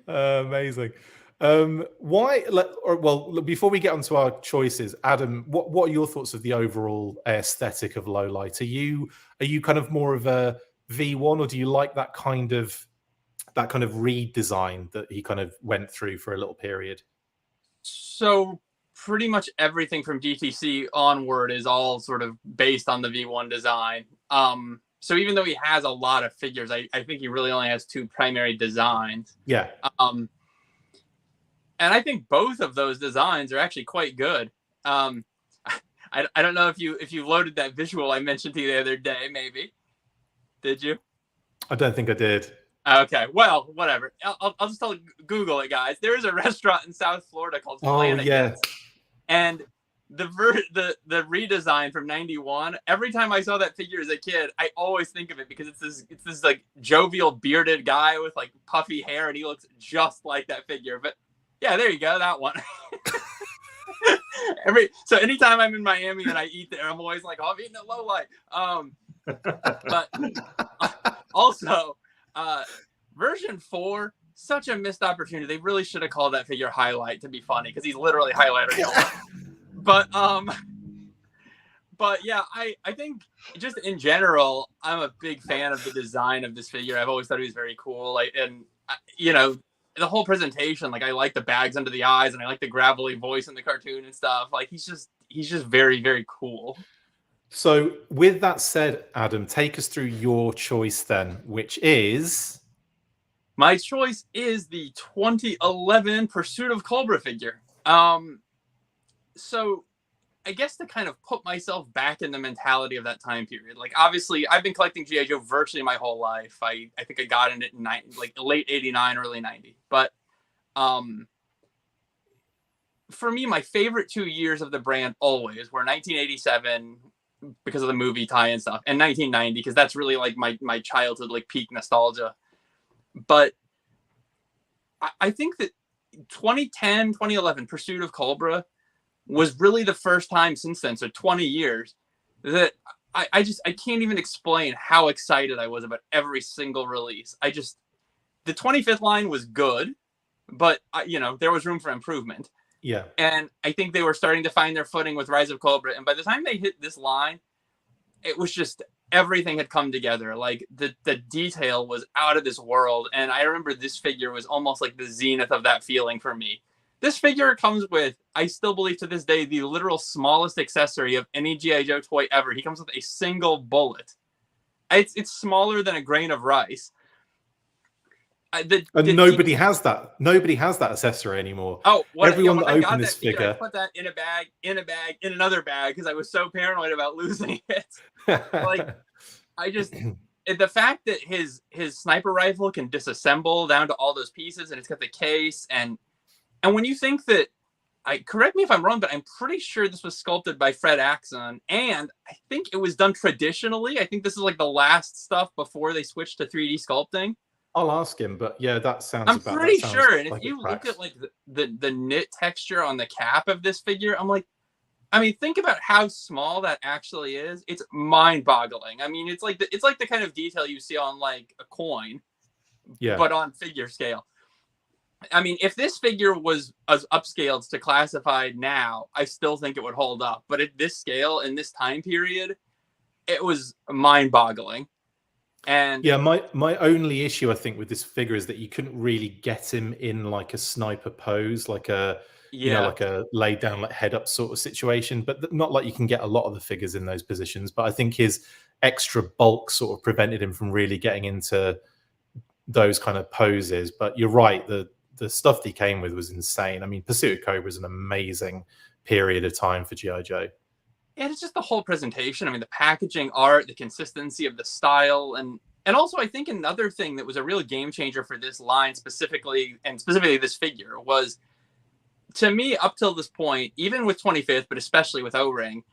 Amazing. Before we get onto our choices, Adam, what are your thoughts of the overall aesthetic of Lowlight? Are you kind of more of a V1, or do you like that kind of redesign that he kind of went through for a little period? So pretty much everything from DTC onward is all sort of based on the V1 design. So even though he has a lot of figures, I think he really only has two primary designs. Yeah. And I think both of those designs are actually quite good. I don't know if you loaded that visual I mentioned to you the other day, maybe. Did you? I don't think I did. Okay, well, whatever. I'll just Google it, guys. There is a restaurant in South Florida called Flanagan's. And the redesign from '91. Every time I saw that figure as a kid, I always think of it because it's this like jovial bearded guy with like puffy hair, and he looks just like that figure. But yeah, there you go, that one. So anytime I'm in Miami and I eat there, I'm always like, oh, I'm eating a Lowlight. But also, version 4, such a missed opportunity. They really should have called that figure Highlight to be funny, because he's literally highlighter yellow. But yeah, I think just in general, I'm a big fan of the design of this figure. I've always thought he was very cool. The whole presentation, like I like the bags under the eyes, and I like the gravelly voice in the cartoon and stuff. Like he's just very, very cool. So with that said, Adam, take us through your choice then, which is... My choice is the 2011 Pursuit of Cobra figure. So I guess to kind of put myself back in the mentality of that time period, like obviously I've been collecting G.I. Joe virtually my whole life. I think I got in it in late 89, early 90. But for me, my favorite 2 years of the brand always were 1987 because of the movie tie-in stuff, and 1990 because that's really like my childhood, like peak nostalgia. But I think that 2010, 2011 Pursuit of Cobra was really the first time since then, so 20 years, that I can't even explain how excited I was about every single release. The 25th line was good, but there was room for improvement. Yeah. And I think they were starting to find their footing with Rise of Cobra. And by the time they hit this line, it was just everything had come together. Like the detail was out of this world. And I remember this figure was almost like the zenith of that feeling for me. This figure comes with, I still believe to this day, the literal smallest accessory of any G.I. Joe toy ever. He comes with a single bullet. It's smaller than a grain of rice. Nobody has that. Nobody has that accessory anymore. Oh, everyone that opened this figure, I put that in a bag, in another bag, because I was so paranoid about losing it. Like, the fact that his sniper rifle can disassemble down to all those pieces, and it's got the case, and when you think that, correct me if I'm wrong, but I'm pretty sure this was sculpted by Fred Axon, and I think it was done traditionally. I think this is like the last stuff before they switched to 3D sculpting. I'll ask him, but yeah, that sounds. I'm pretty sure. And like if you look at like the knit texture on the cap of this figure, I'm like, I mean, think about how small that actually is. It's mind-boggling. I mean, it's like the kind of detail you see on like a coin, but on figure scale. I mean, if this figure was as upscaled to classified now, I still think it would hold up. But at this scale, in this time period, it was mind-boggling. And yeah, my only issue, I think, with this figure is that you couldn't really get him in like a sniper pose, like a like a laid down, like head up sort of situation. But not like you can get a lot of the figures in those positions. But I think his extra bulk sort of prevented him from really getting into those kind of poses. But you're right, the stuff that he came with was insane. I mean, Pursuit of Cobra is an amazing period of time for G.I. Joe. And it's just the whole presentation. I mean, the packaging, art, the consistency of the style, and also I think another thing that was a real game changer for this line specifically this figure was, to me, up till this point, even with 25th, but especially with O-Ring,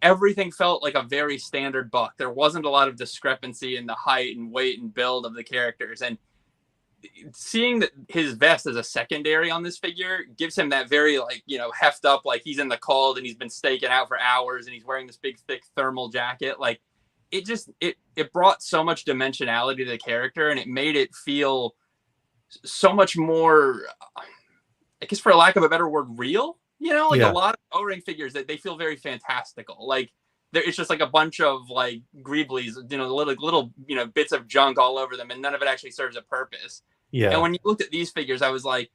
everything felt like a very standard buck. There wasn't a lot of discrepancy in the height and weight and build of the characters. And seeing that his vest as a secondary on this figure gives him that very, like, heft up, like he's in the cold and he's been staking out for hours and he's wearing this big thick thermal jacket. Like, it just it brought so much dimensionality to the character, and it made it feel so much more, I guess for lack of a better word, real. A lot of O-Ring figures that they feel very fantastical. Like, it's just like a bunch of like greeblies, little bits of junk all over them, and none of it actually serves a purpose. Yeah. And when you looked at these figures, I was like,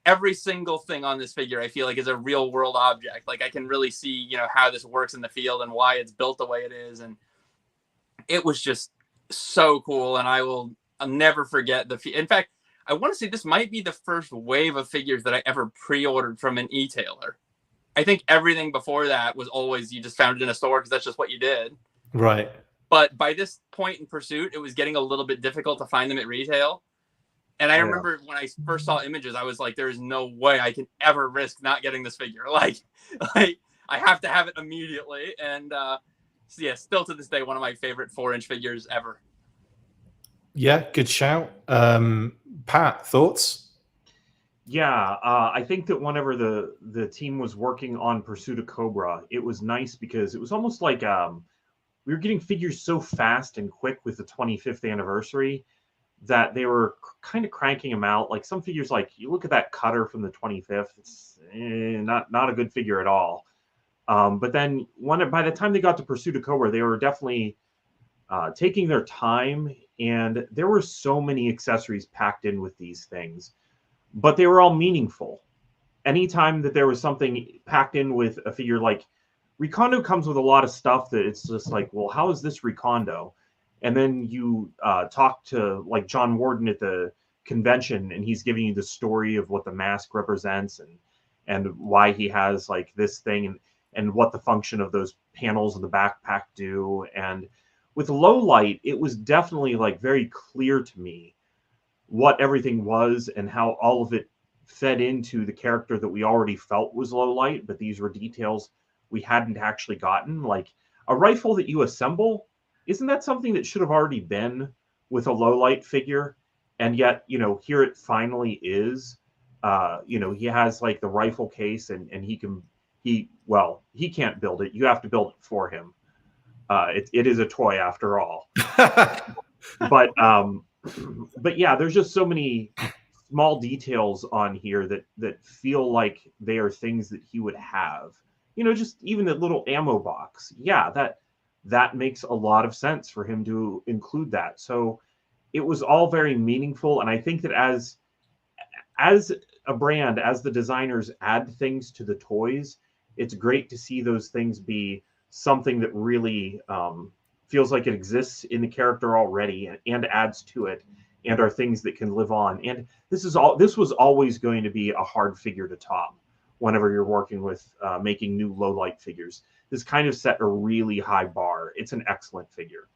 every single thing on this figure, I feel like, is a real world object. Like, I can really see, how this works in the field and why it's built the way it is. And it was just so cool. And I'll never forget in fact, I want to say this might be the first wave of figures that I ever pre-ordered from an e-tailer. I think everything before that was always, you just found it in a store because that's just what you did. Right. But by this point in Pursuit, it was getting a little bit difficult to find them at retail. And I remember when I first saw images, I was like, there is no way I can ever risk not getting this figure. Like I have to have it immediately. And still to this day, one of my favorite 4-inch figures ever. Yeah, good shout. Pat, thoughts? Yeah, I think that whenever the team was working on Pursuit of Cobra, it was nice because it was almost like we were getting figures so fast and quick with the 25th anniversary that they were kind of cranking them out. Like some figures, like you look at that Cutter from the 25th, it's not a good figure at all. But then by the time they got to Pursuit of Cobra, they were definitely taking their time, and there were so many accessories packed in with these things, but they were all meaningful. Anytime that there was something packed in with a figure, like Recondo comes with a lot of stuff that it's just like, well, how is this Recondo? And then you talk to like John Warden at the convention, and he's giving you the story of what the mask represents and why he has like this thing and what the function of those panels in the backpack do. And with Low Light, it was definitely like very clear to me what everything was and how all of it fed into the character that we already felt was Low Light, but these were details we hadn't actually gotten. Like a rifle that you assemble, isn't that something that should have already been with a Low Light figure? And yet, here it finally is. He has like the rifle case, and he can't build it. You have to build it for him. It is a toy after all. But yeah, there's just so many small details on here that feel like they are things that he would have. Just even the little ammo box. Yeah, that makes a lot of sense for him to include that. So it was all very meaningful. And I think that as a brand, as the designers add things to the toys, it's great to see those things be something that really feels like it exists in the character already and adds to it, and are things that can live on. And this was always going to be a hard figure to top whenever you're working with making new Low Light figures. This kind of set a really high bar. It's an excellent figure.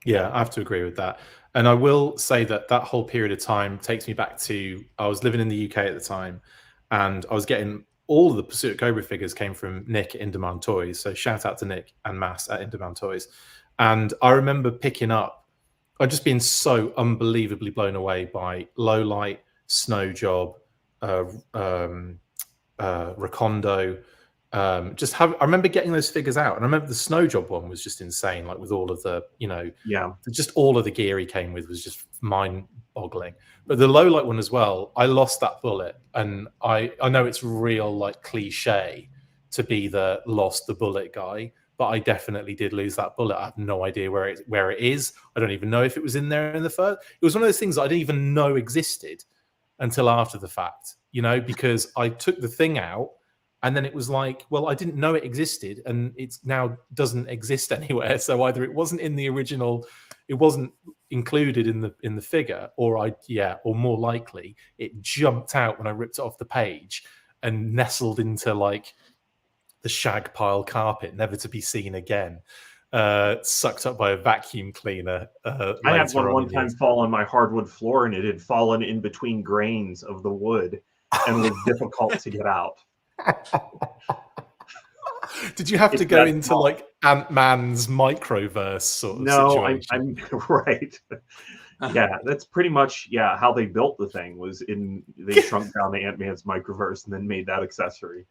Yeah, I have to agree with that. And I will say that that whole period of time takes me back to I was living in the UK at the time, and I was getting all of the Pursuit of Cobra figures came from Nick at In Demand Toys. So shout out to Nick and Mass at In Demand Toys. And I remember picking up, I'd just been so unbelievably blown away by Low Light, Snow Job, uh, um, Recondo. I remember getting those figures out, and I remember the Snow Job one was just insane. Like with all of the, Yeah. just all of the gear he came with was just mind-boggling. But the Low Light one as well, I lost that bullet, and I know it's real like cliche to be the lost the bullet guy, but I definitely did lose that bullet. I have no idea where it is. I don't even know if it was in there in the first. It was one of those things I didn't even know existed until after the fact, because I took the thing out and then it was like, well, I didn't know it existed and it now doesn't exist anywhere. So either it wasn't in the original, it wasn't included in the figure, or more likely it jumped out when I ripped it off the page and nestled into like the shag pile carpet, never to be seen again. Sucked up by a vacuum cleaner. I had one time fall on my hardwood floor, and it had fallen in between grains of the wood and was difficult to get out. Did you have to go into like Ant-Man's microverse sort of situation? I'm right. Yeah, that's pretty much how they built the thing. They shrunk down the Ant-Man's microverse and then made that accessory.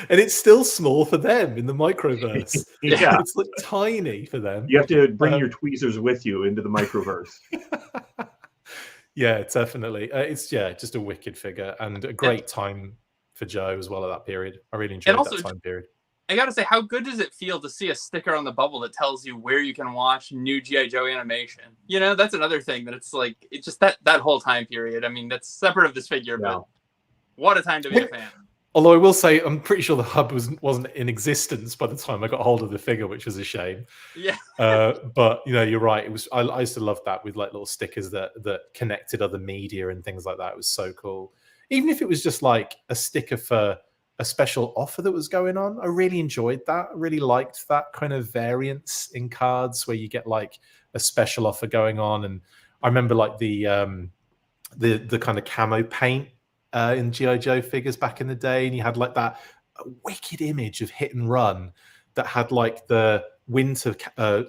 And it's still small for them in the microverse. Yeah, it's like tiny for them. You have to bring your tweezers with you into the microverse. Yeah, definitely. It's just a wicked figure and a great time for Joe as well at that period. I really enjoyed that time period. I gotta say, how good does it feel to see a sticker on the bubble that tells you where you can watch new G.I. Joe animation? That's another thing that it's like, it's just that whole time period. I mean, that's separate of this figure, but what a time to be a fan. Although I will say, I'm pretty sure the hub wasn't in existence by the time I got hold of the figure, which was a shame. Yeah. But you're right. It was. I used to love that with like little stickers that connected other media and things like that. It was so cool. Even if it was just like a sticker for a special offer that was going on, I really enjoyed that. I really liked that kind of variance in cards where you get like a special offer going on. And I remember like the kind of camo paint in G.I. Joe figures back in the day, and you had like that wicked image of Hit and Run that had like the winter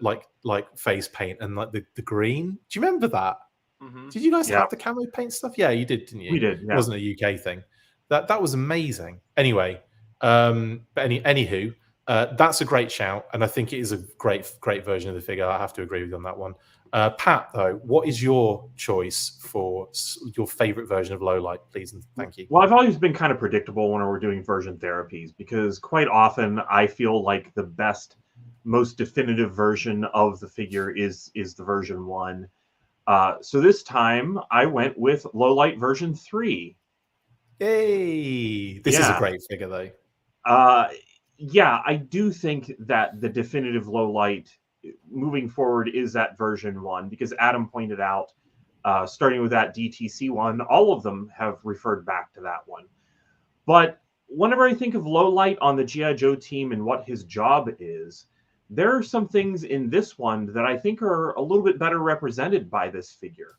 like face paint and like the green. Do you remember that? Mm-hmm. Did you guys have the camo paint stuff? Yeah, you did, didn't you? We did. Yeah. It wasn't a UK thing. That was amazing. Anyway, anywho, that's a great shout, and I think it is a great version of the figure. I have to agree with you on that one. Pat, though, what is your choice for your favorite version of Low Light, please, and thank you? Well, I've always been kind of predictable when we're doing version therapies, because quite often I feel like the best, most definitive version of the figure is the version 1. So this time I went with Low Light version 3. Hey, this is a great figure, though. I do think that the definitive Low Light moving forward is that version 1, because Adam pointed out, starting with that DTC one, all of them have referred back to that one. But whenever I think of Low Light on the G.I. Joe team and what his job is, there are some things in this one that I think are a little bit better represented by this figure.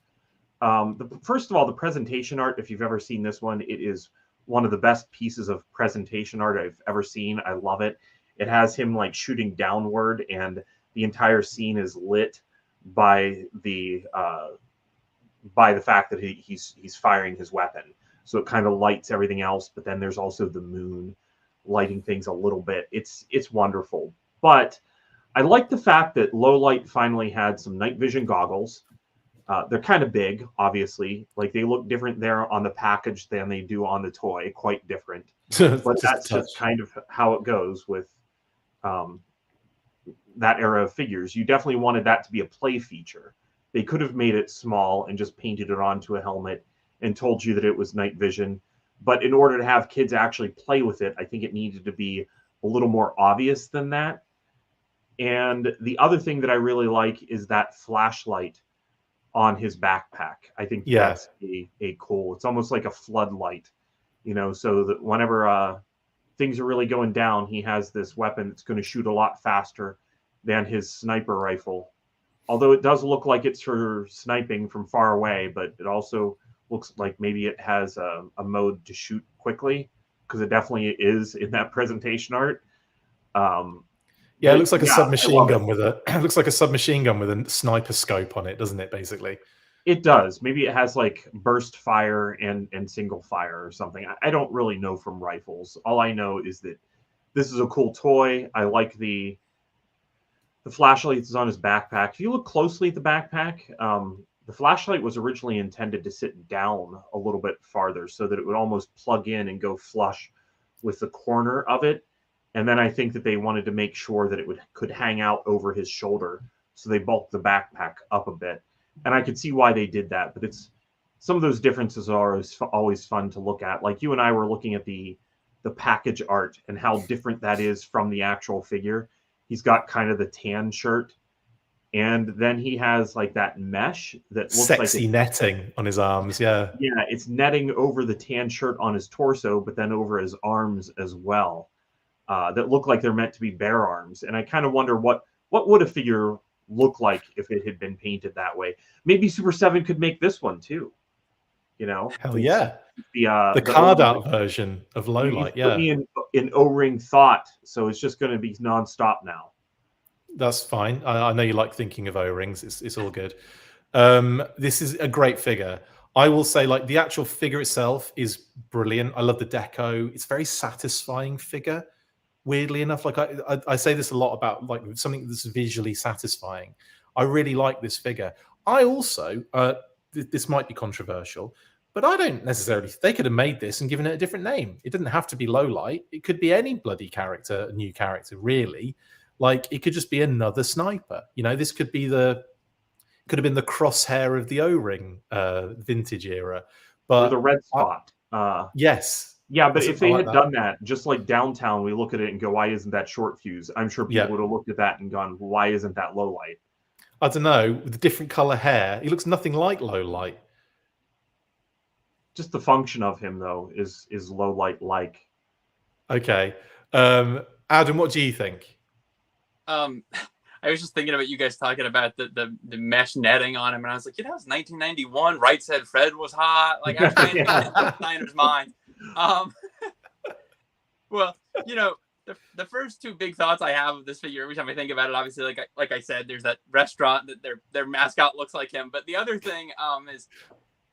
First of all, the presentation art, if you've ever seen this one, it is one of the best pieces of presentation art I've ever seen. I love it. It has him like shooting downward, and the entire scene is lit by the fact that he's firing his weapon. So it kind of lights everything else, but then there's also the moon lighting things a little bit. It's wonderful. But I like the fact that Low Light finally had some night vision goggles. They're kind of big, obviously. Like, they look different there on the package than they do on the toy. Quite different. But that's just kind of how it goes with that era of figures. You definitely wanted that to be a play feature. They could have made it small and just painted it onto a helmet and told you that it was night vision. But in order to have kids actually play with it, I think it needed to be a little more obvious than that. And the other thing that I really like is that flashlight on his backpack. I think that's a cool, it's almost like a floodlight, so that whenever things are really going down, he has this weapon that's going to shoot a lot faster than his sniper rifle although it does look like it's for sniping from far away, but it also looks like maybe it has a mode to shoot quickly, because it definitely is in that presentation art. Yeah, it looks like a submachine gun it. with a it looks like a submachine gun with a sniper scope on it, doesn't it, basically? It does. Maybe it has like burst fire and single fire or something. I don't really know from rifles. All I know is that this is a cool toy. I like the flashlight that's on his backpack. If you look closely at the backpack, the flashlight was originally intended to sit down a little bit farther so that it would almost plug in and go flush with the corner of it. And then I think that they wanted to make sure that it could hang out over his shoulder. So they bulked the backpack up a bit. And I could see why they did that. But it's some of those differences are always fun to look at. Like you and I were looking at the package art and how different that is from the actual figure. He's got kind of the tan shirt. And then he has like that mesh that looks sexy netting on his arms. Yeah. Yeah, it's netting over the tan shirt on his torso, but then over his arms as well. That look like they're meant to be bear arms. And I kind of wonder what would a figure look like if it had been painted that way. Maybe Super 7 could make this one too. You know? Hell yeah. The card art version of Lowlight. Yeah. Put me in O-Ring thought, so it's just going to be nonstop now. That's fine. I know you like thinking of O-rings. It's all good. This is a great figure. I will say, like, the actual figure itself is brilliant. I love the deco. It's a very satisfying figure. Weirdly enough, like I say this a lot about like something that's visually satisfying. I really like this figure. I also, this might be controversial, but I don't necessarily. They could have made this and given it a different name. It didn't have to be Lowlight. It could be any bloody character, a new character, really. Like it could just be another sniper. You know, this could be could have been the crosshair of the O-Ring vintage era, but or the red spot. Yes. Yeah, but if they had done that, just like Downtown, we look at it and go, why isn't that Short Fuse? I'm sure people would have looked at that and gone, why isn't that Lowlight? I don't know. With the different color hair, he looks nothing like Lowlight. Just the function of him, though, is Lowlight-like. Okay. Adam, what do you think? I was just thinking about you guys talking about the mesh netting on him, and I was like, it was 1991. Right Said Fred was hot. Like I was trying to Snyder's mind. Well, you know, the first two big thoughts I have of this figure every time I think about it, obviously, like I said, there's that restaurant that their mascot looks like him. But the other thing is,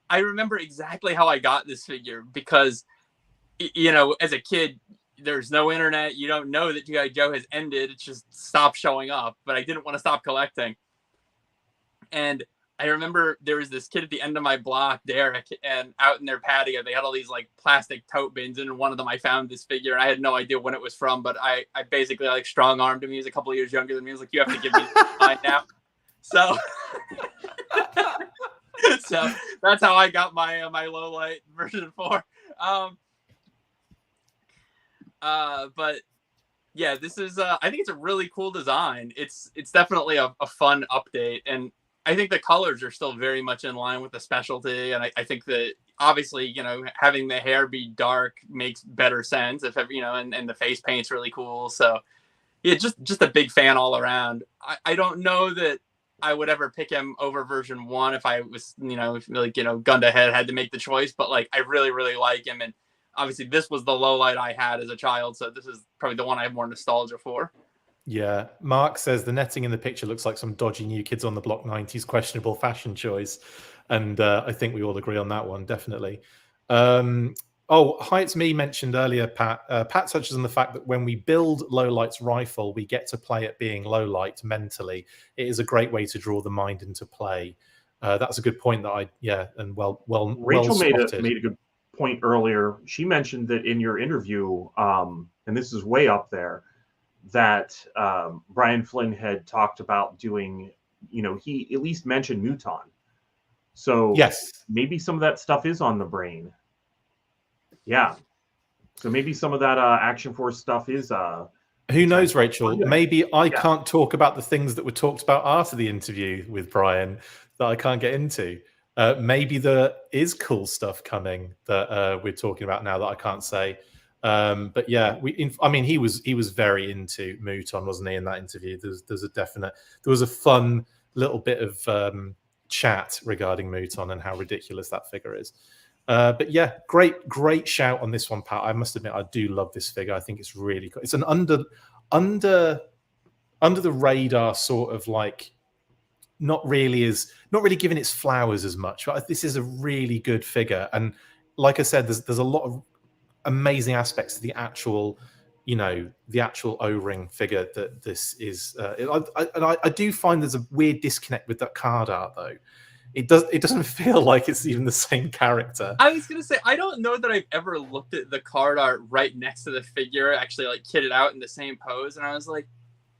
I remember exactly how I got this figure because, you know, as a kid, there's no internet. You don't know that G.I. Joe has ended. It's just stopped showing up. But I didn't want to stop collecting. And I remember there was this kid at the end of my block, Derek, and out in their patio, they had all these like plastic tote bins. And in one of them, I found this figure. And I had no idea when it was from, but I basically like strong armed him. He was a couple of years younger than me. He was like, you have to give me mine now. So, so that's how I got my my Lowlight version 4. But yeah, this is I think it's a really cool design. It's definitely a fun update, and I think the colors are still very much in line with the specialty. And I think that obviously, you know, having the hair be dark makes better sense if ever, you know, and the face paint's really cool. So yeah, just a big fan all around. I don't know that I would ever pick him over version 1 if I was, you know, like, you know, gun to head had to make the choice, but like I really, really like him. And obviously, this was the Lowlight I had as a child, so this is probably the one I have more nostalgia for. Yeah. Mark says the netting in the picture looks like some dodgy New Kids on the Block 90s questionable fashion choice. And I think we all agree on that one, definitely. Hi, it's me mentioned earlier, Pat. Pat touches on the fact that when we build Lowlight's rifle, we get to play it being Lowlight mentally. It is a great way to draw the mind into play. That's a good point that Rachel made a good point earlier. She mentioned that in your interview, and this is way up there, that Brian Flynn had talked about doing, you know, he at least mentioned Muton. So yes, maybe some of that stuff is on the brain. Yeah. So maybe some of that Action Force stuff is who knows, Rachel? Maybe I can't talk about the things that were talked about after the interview with Brian that I can't get into. Maybe there is cool stuff coming that we're talking about now that I can't say. But yeah, he was very into Muton, wasn't he? In that interview, there was a fun little bit of chat regarding Mouton and how ridiculous that figure is. But yeah, great shout on this one, Pat. I must admit, I do love this figure. I think it's really cool. It's an under the radar sort of like, not really giving its flowers as much. But this is a really good figure, and like I said, there's a lot of amazing aspects to the actual O-Ring figure that this is. I do find there's a weird disconnect with that card art though. It doesn't feel like it's even the same character. I was gonna say, I don't know that I've ever looked at the card art right next to the figure, actually like kitted out in the same pose, and I was like,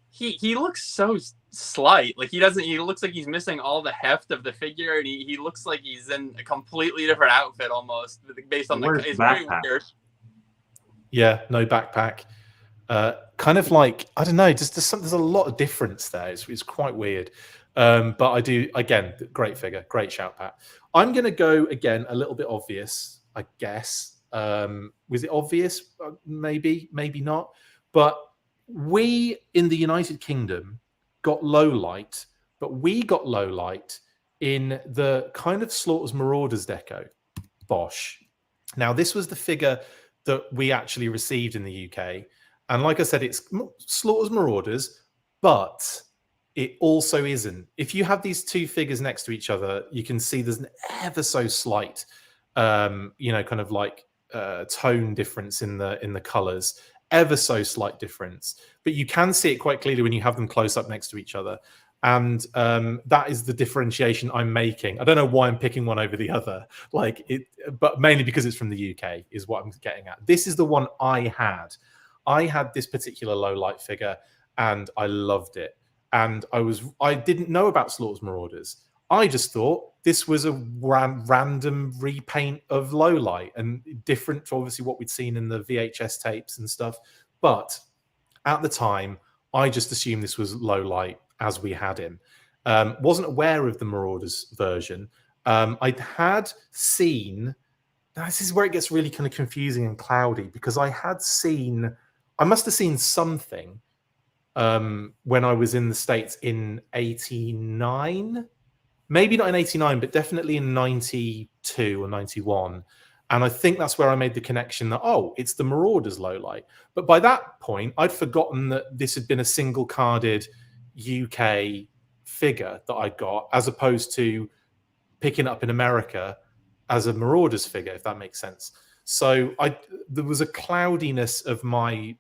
he looks so slight. Like he looks like he's missing all the heft of the figure, and he looks like he's in a completely different outfit almost based on it's very weird. Yeah, no backpack. Kind of like, I don't know, there's a lot of difference there. It's quite weird. But I do, again, great figure, great shout, Pat. I'm going to go, again, a little bit obvious, I guess. Was it obvious? Maybe not. But we, in the United Kingdom, got low light, but we got low light in the kind of Slaughter's Marauders deco. Bosh. Now, this was the figure that we actually received in the UK. And like I said, it's Slaughter's Marauders, but it also isn't. If you have these two figures next to each other, you can see there's an ever so slight, kind of like tone difference in the colors, ever so slight difference. But you can see it quite clearly when you have them close up next to each other. And that is the differentiation I'm making. I don't know why I'm picking one over the other, but mainly because it's from the UK is what I'm getting at. This is the one I had. I had this particular low light figure and I loved it. And I didn't know about Slaughter's Marauders. I just thought this was a random repaint of low light and different to obviously what we'd seen in the VHS tapes and stuff. But at the time, I just assumed this was low light as we had him. Wasn't aware of the Marauders version. I had seen, this is where it gets really kind of confusing and cloudy, because I must have seen something when I was in the States in 89, maybe not in 89, but definitely in 92 or 91. And I think that's where I made the connection that, oh, it's the Marauders low light. But by that point, I'd forgotten that this had been a single carded UK figure that I got, as opposed to picking up in America as a Marauders figure, if that makes sense. So there was a cloudiness of my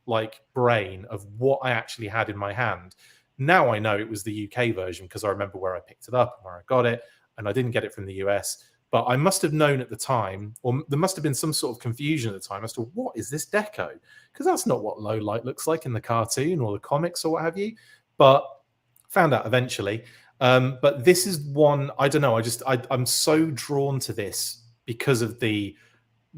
brain of what I actually had in my hand. Now I know it was the UK version because I remember where I picked it up and where I got it, and I didn't get it from the US. But I must have known at the time, or there must have been some sort of confusion at the time as to what is this deco? Because that's not what low light looks like in the cartoon or the comics or what have you. But found out eventually. But this is one, I don't know, I'm so drawn to this because of the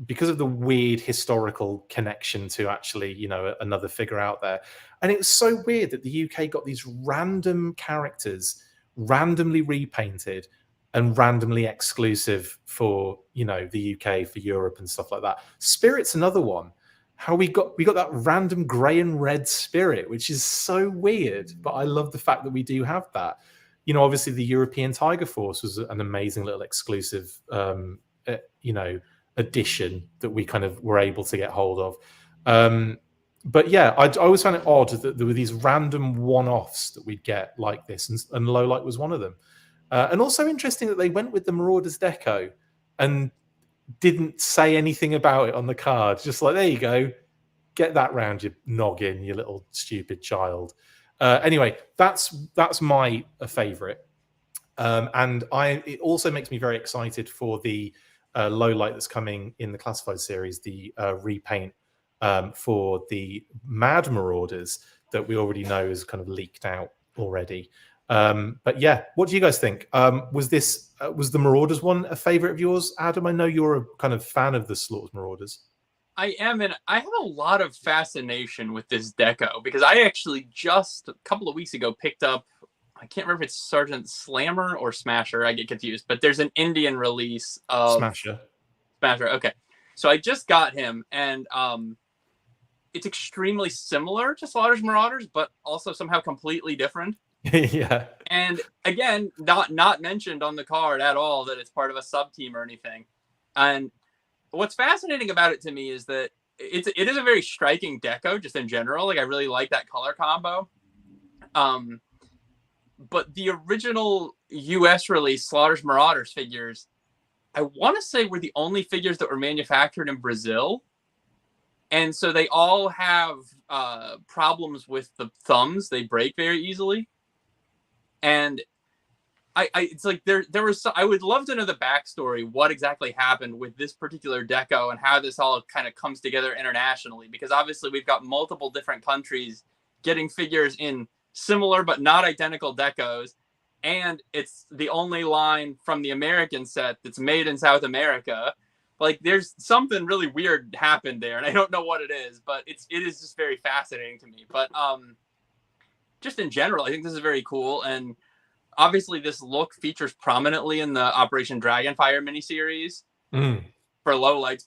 weird historical connection to actually, another figure out there. And it was so weird that the UK got these random characters randomly repainted and randomly exclusive for, the UK, for Europe and stuff like that. Spirit's another one. How we got that random grey and red Spirit, which is so weird. But I love the fact that we do have that. Obviously the European Tiger Force was an amazing little exclusive, edition that we kind of were able to get hold of. But yeah, I always found it odd that there were these random one-offs that we'd get like this, and low light was one of them. And also interesting that they went with the Marauders deco and didn't say anything about it on the card. Just like, there you go, get that round your noggin, you little stupid child. Anyway, that's my favorite. And it also makes me very excited for the low light that's coming in the classified series, the repaint for the Mad Marauders that we already know is kind of leaked out already. But yeah, what do you guys think? Was the Marauders one a favorite of yours, Adam? I know you're a kind of fan of the Slaughter's Marauders. I am, and I have a lot of fascination with this deco because I actually just a couple of weeks ago picked up, I can't remember if it's Sergeant Slammer or Smasher, I get confused, but there's an Indian release of Smasher, okay. So I just got him, and it's extremely similar to Slaughter's Marauders, but also somehow completely different. Yeah. And again, not mentioned on the card at all that it's part of a sub team or anything. And what's fascinating about it to me is that it is a very striking deco just in general. Like I really like that color combo. But the original US release Slaughter's Marauders figures, I want to say were the only figures that were manufactured in Brazil. And so they all have problems with the thumbs. They break very easily. And it's like there was I would love to know the backstory, what exactly happened with this particular deco and how this all kind of comes together internationally, because obviously we've got multiple different countries getting figures in similar but not identical decos, and it's the only line from the American set that's made in South America. Like there's something really weird happened there, and I don't know what it is, but it is just very fascinating to me. But just in general, I think this is very cool. And obviously this look features prominently in the Operation Dragonfire miniseries for low light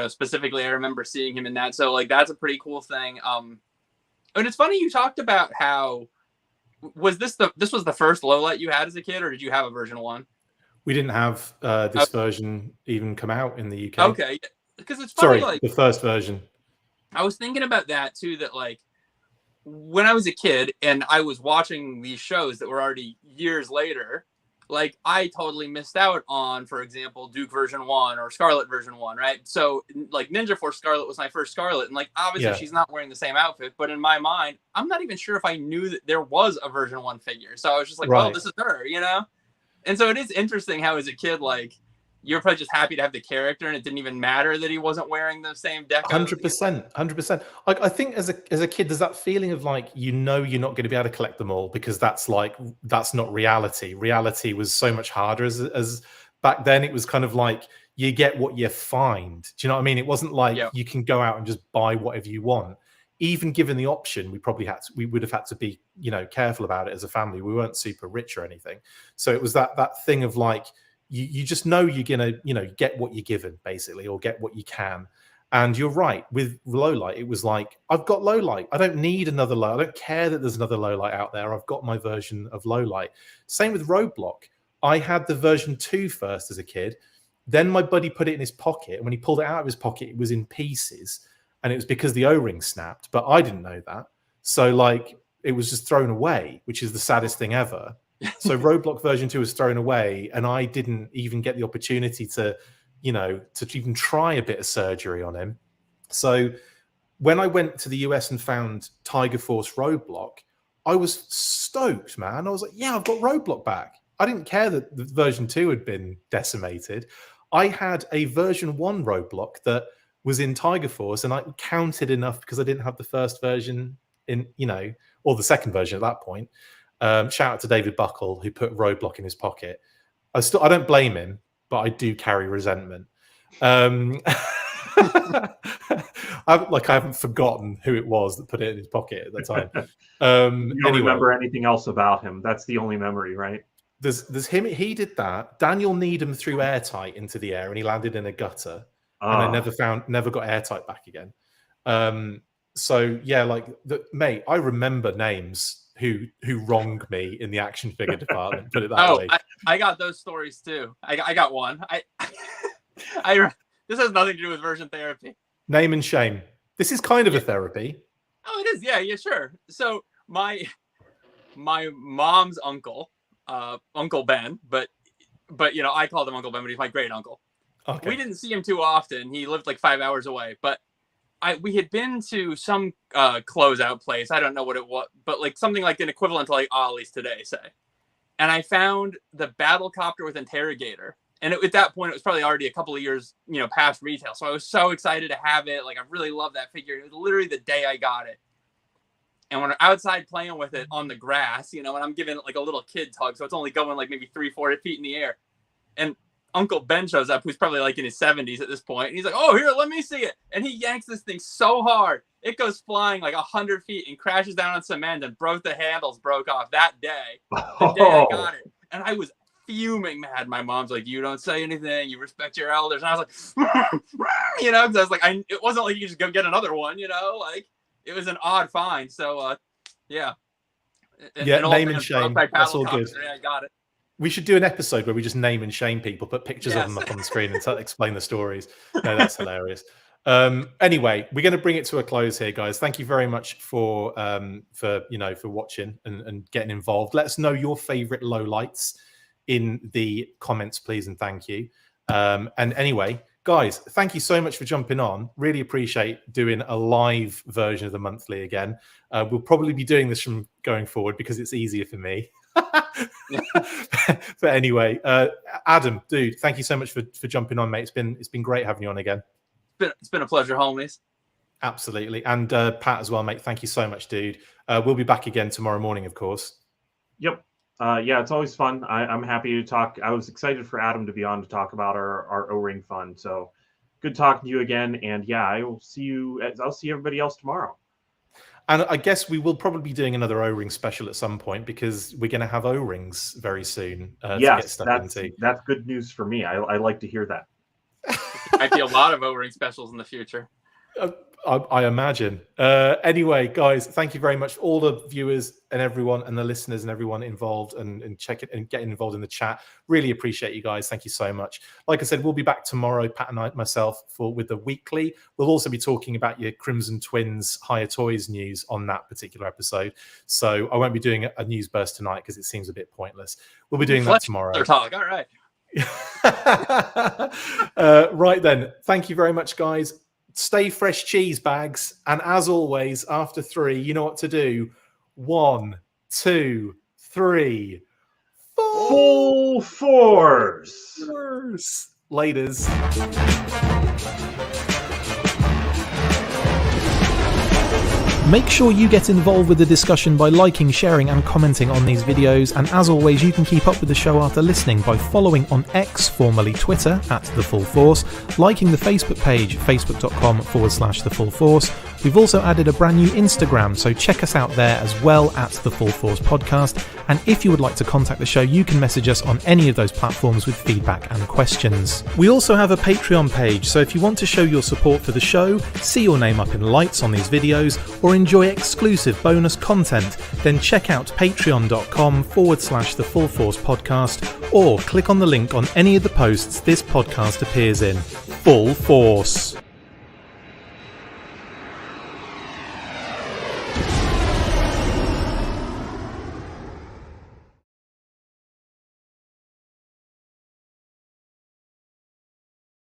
specifically. I remember seeing him in that. So like, that's a pretty cool thing. And it's funny, you talked about how, was this was the first low light you had as a kid, or did you have a version 1? We didn't have this version even come out in the UK. Okay. Because it's funny, like the first version. I was thinking about that too, that like, when I was a kid and I was watching these shows that were already years later, like I totally missed out on, for example, Duke version 1 or Scarlet version 1, right? So like Ninja Force Scarlet was my first Scarlet, and like obviously she's not wearing the same outfit, but in my mind, I'm not even sure if I knew that there was a version 1 figure. So I was just like, well, this is her, you know? And so it is interesting how as a kid, like you're probably just happy to have the character, and it didn't even matter that he wasn't wearing the same deco. 100%. Like I think as a kid, there's that feeling of like, you know, you're not going to be able to collect them all, because that's not reality. Reality was so much harder as back then. It was kind of like you get what you find. Do you know what I mean? It wasn't like you can go out and just buy whatever you want. Even given the option, we would have had to be, you know, careful about it as a family. We weren't super rich or anything, so it was that thing of like, you just know you're gonna, you know, get what you're given basically, or get what you can. And you're right, with low light, it was like, I've got low light, I don't need another low. I don't care that there's another low light out there. I've got my version of low light. Same with Roadblock. I had the version 2 first as a kid. Then my buddy put it in his pocket, and when he pulled it out of his pocket, it was in pieces, and it was because the O-ring snapped. But I didn't know that, so like it was just thrown away, which is the saddest thing ever. So Roadblock version 2 was thrown away, and I didn't even get the opportunity to, you know, to even try a bit of surgery on him. So when I went to the US and found Tiger Force Roadblock, I was stoked, man. I was like, yeah, I've got Roadblock back. I didn't care that the version 2 had been decimated. I had a version 1 Roadblock that was in Tiger Force, and I counted enough because I didn't have the first version in, you know, or the second version at that point. Shout out to David Buckle, who put Roadblock in his pocket. I don't blame him, but I do carry resentment. I haven't forgotten who it was that put it in his pocket at the time. You don't remember anything else about him. That's the only memory, right? There's him. He did that. Daniel Needham threw airtight into the air, and he landed in a gutter. And I never got airtight back again. So yeah, like mate, I remember names who wronged me in the action figure department. Put it that way. I got those stories too. I got one. This has nothing to do with version therapy. Name and shame. This is kind of a therapy. Oh, it is. Yeah, sure. So my mom's uncle, Uncle Ben, but you know, I called him Uncle Ben, but he's my great uncle. Okay. We didn't see him too often. He lived like 5 hours away, but we had been to some closeout place. I don't know what it was, but like something like an equivalent to like Ollie's today, say. And I found the battle copter with interrogator. And at that point, it was probably already a couple of years, you know, past retail. So I was so excited to have it. Like, I really love that figure. It was literally the day I got it. And when we're outside playing with it on the grass, you know, and I'm giving it like a little kid tug, so it's only going like maybe 3-4 feet in the air. And Uncle Ben shows up, who's probably like in his 70s at this point. And he's like, oh, here, let me see it. And he yanks this thing so hard, it goes flying like 100 feet and crashes down on cement, and the handles broke off that day. The day I got it. And I was fuming mad. My mom's like, you don't say anything, you respect your elders. And I was like, you know, because I was like, it wasn't like you just go get another one, you know, like it was an odd find. So yeah. Yeah, name and shame. That's all good. I got it. We should do an episode where we just name and shame people, put pictures of them up on the screen and explain the stories. No, that's hilarious. Anyway, we're going to bring it to a close here, guys. Thank you very much for watching and getting involved. Let us know your favorite lowlights in the comments, please, and thank you. And anyway, guys, thank you so much for jumping on. Really appreciate doing a live version of the monthly again. We'll probably be doing this from going forward because it's easier for me. But anyway, Adam, dude, thank you so much for jumping on, mate. It's been great having you on again. It's been a pleasure, homies. Absolutely. And Pat as well, mate. Thank you so much, dude. We'll be back again tomorrow morning, of course. Yep. Yeah, it's always fun. I'm happy to talk. I was excited for Adam to be on to talk about our O-Ring fund. So good talking to you again. And yeah, I'll see everybody else tomorrow. And I guess we will probably be doing another O-Ring special at some point because we're going to have O-Rings very soon. Yes, that's good news for me. I like to hear that. Might be a lot of O-Ring specials in the future. I imagine. Anyway, guys, thank you very much, all the viewers and everyone, and the listeners and everyone involved and check it and getting involved in the chat. Really appreciate you guys. Thank you so much. Like I said, we'll be back tomorrow, Pat and myself, with the weekly. We'll also be talking about your Crimson Twins Higher Toys news on that particular episode. So I won't be doing a news burst tonight because it seems a bit pointless. We'll be doing that tomorrow. Talk. All right. Right then. Thank you very much, guys. Stay fresh, cheese bags. And as always, after 3, you know what to do. 1, 2, 3. Full force. Laters. Make sure you get involved with the discussion by liking, sharing and commenting on these videos, and as always you can keep up with the show after listening by following on X, formerly Twitter, @TheFullForce, liking the Facebook page, facebook.com/TheFullForce. We've also added a brand new Instagram, so check us out there as well @TheFullForce Podcast, and if you would like to contact the show you can message us on any of those platforms with feedback and questions. We also have a Patreon page, so if you want to show your support for the show, see your name up in lights on these videos, or enjoy exclusive bonus content, then check out patreon.com/TheFullForce Podcast, or click on the link on any of the posts this podcast appears in. Full Force.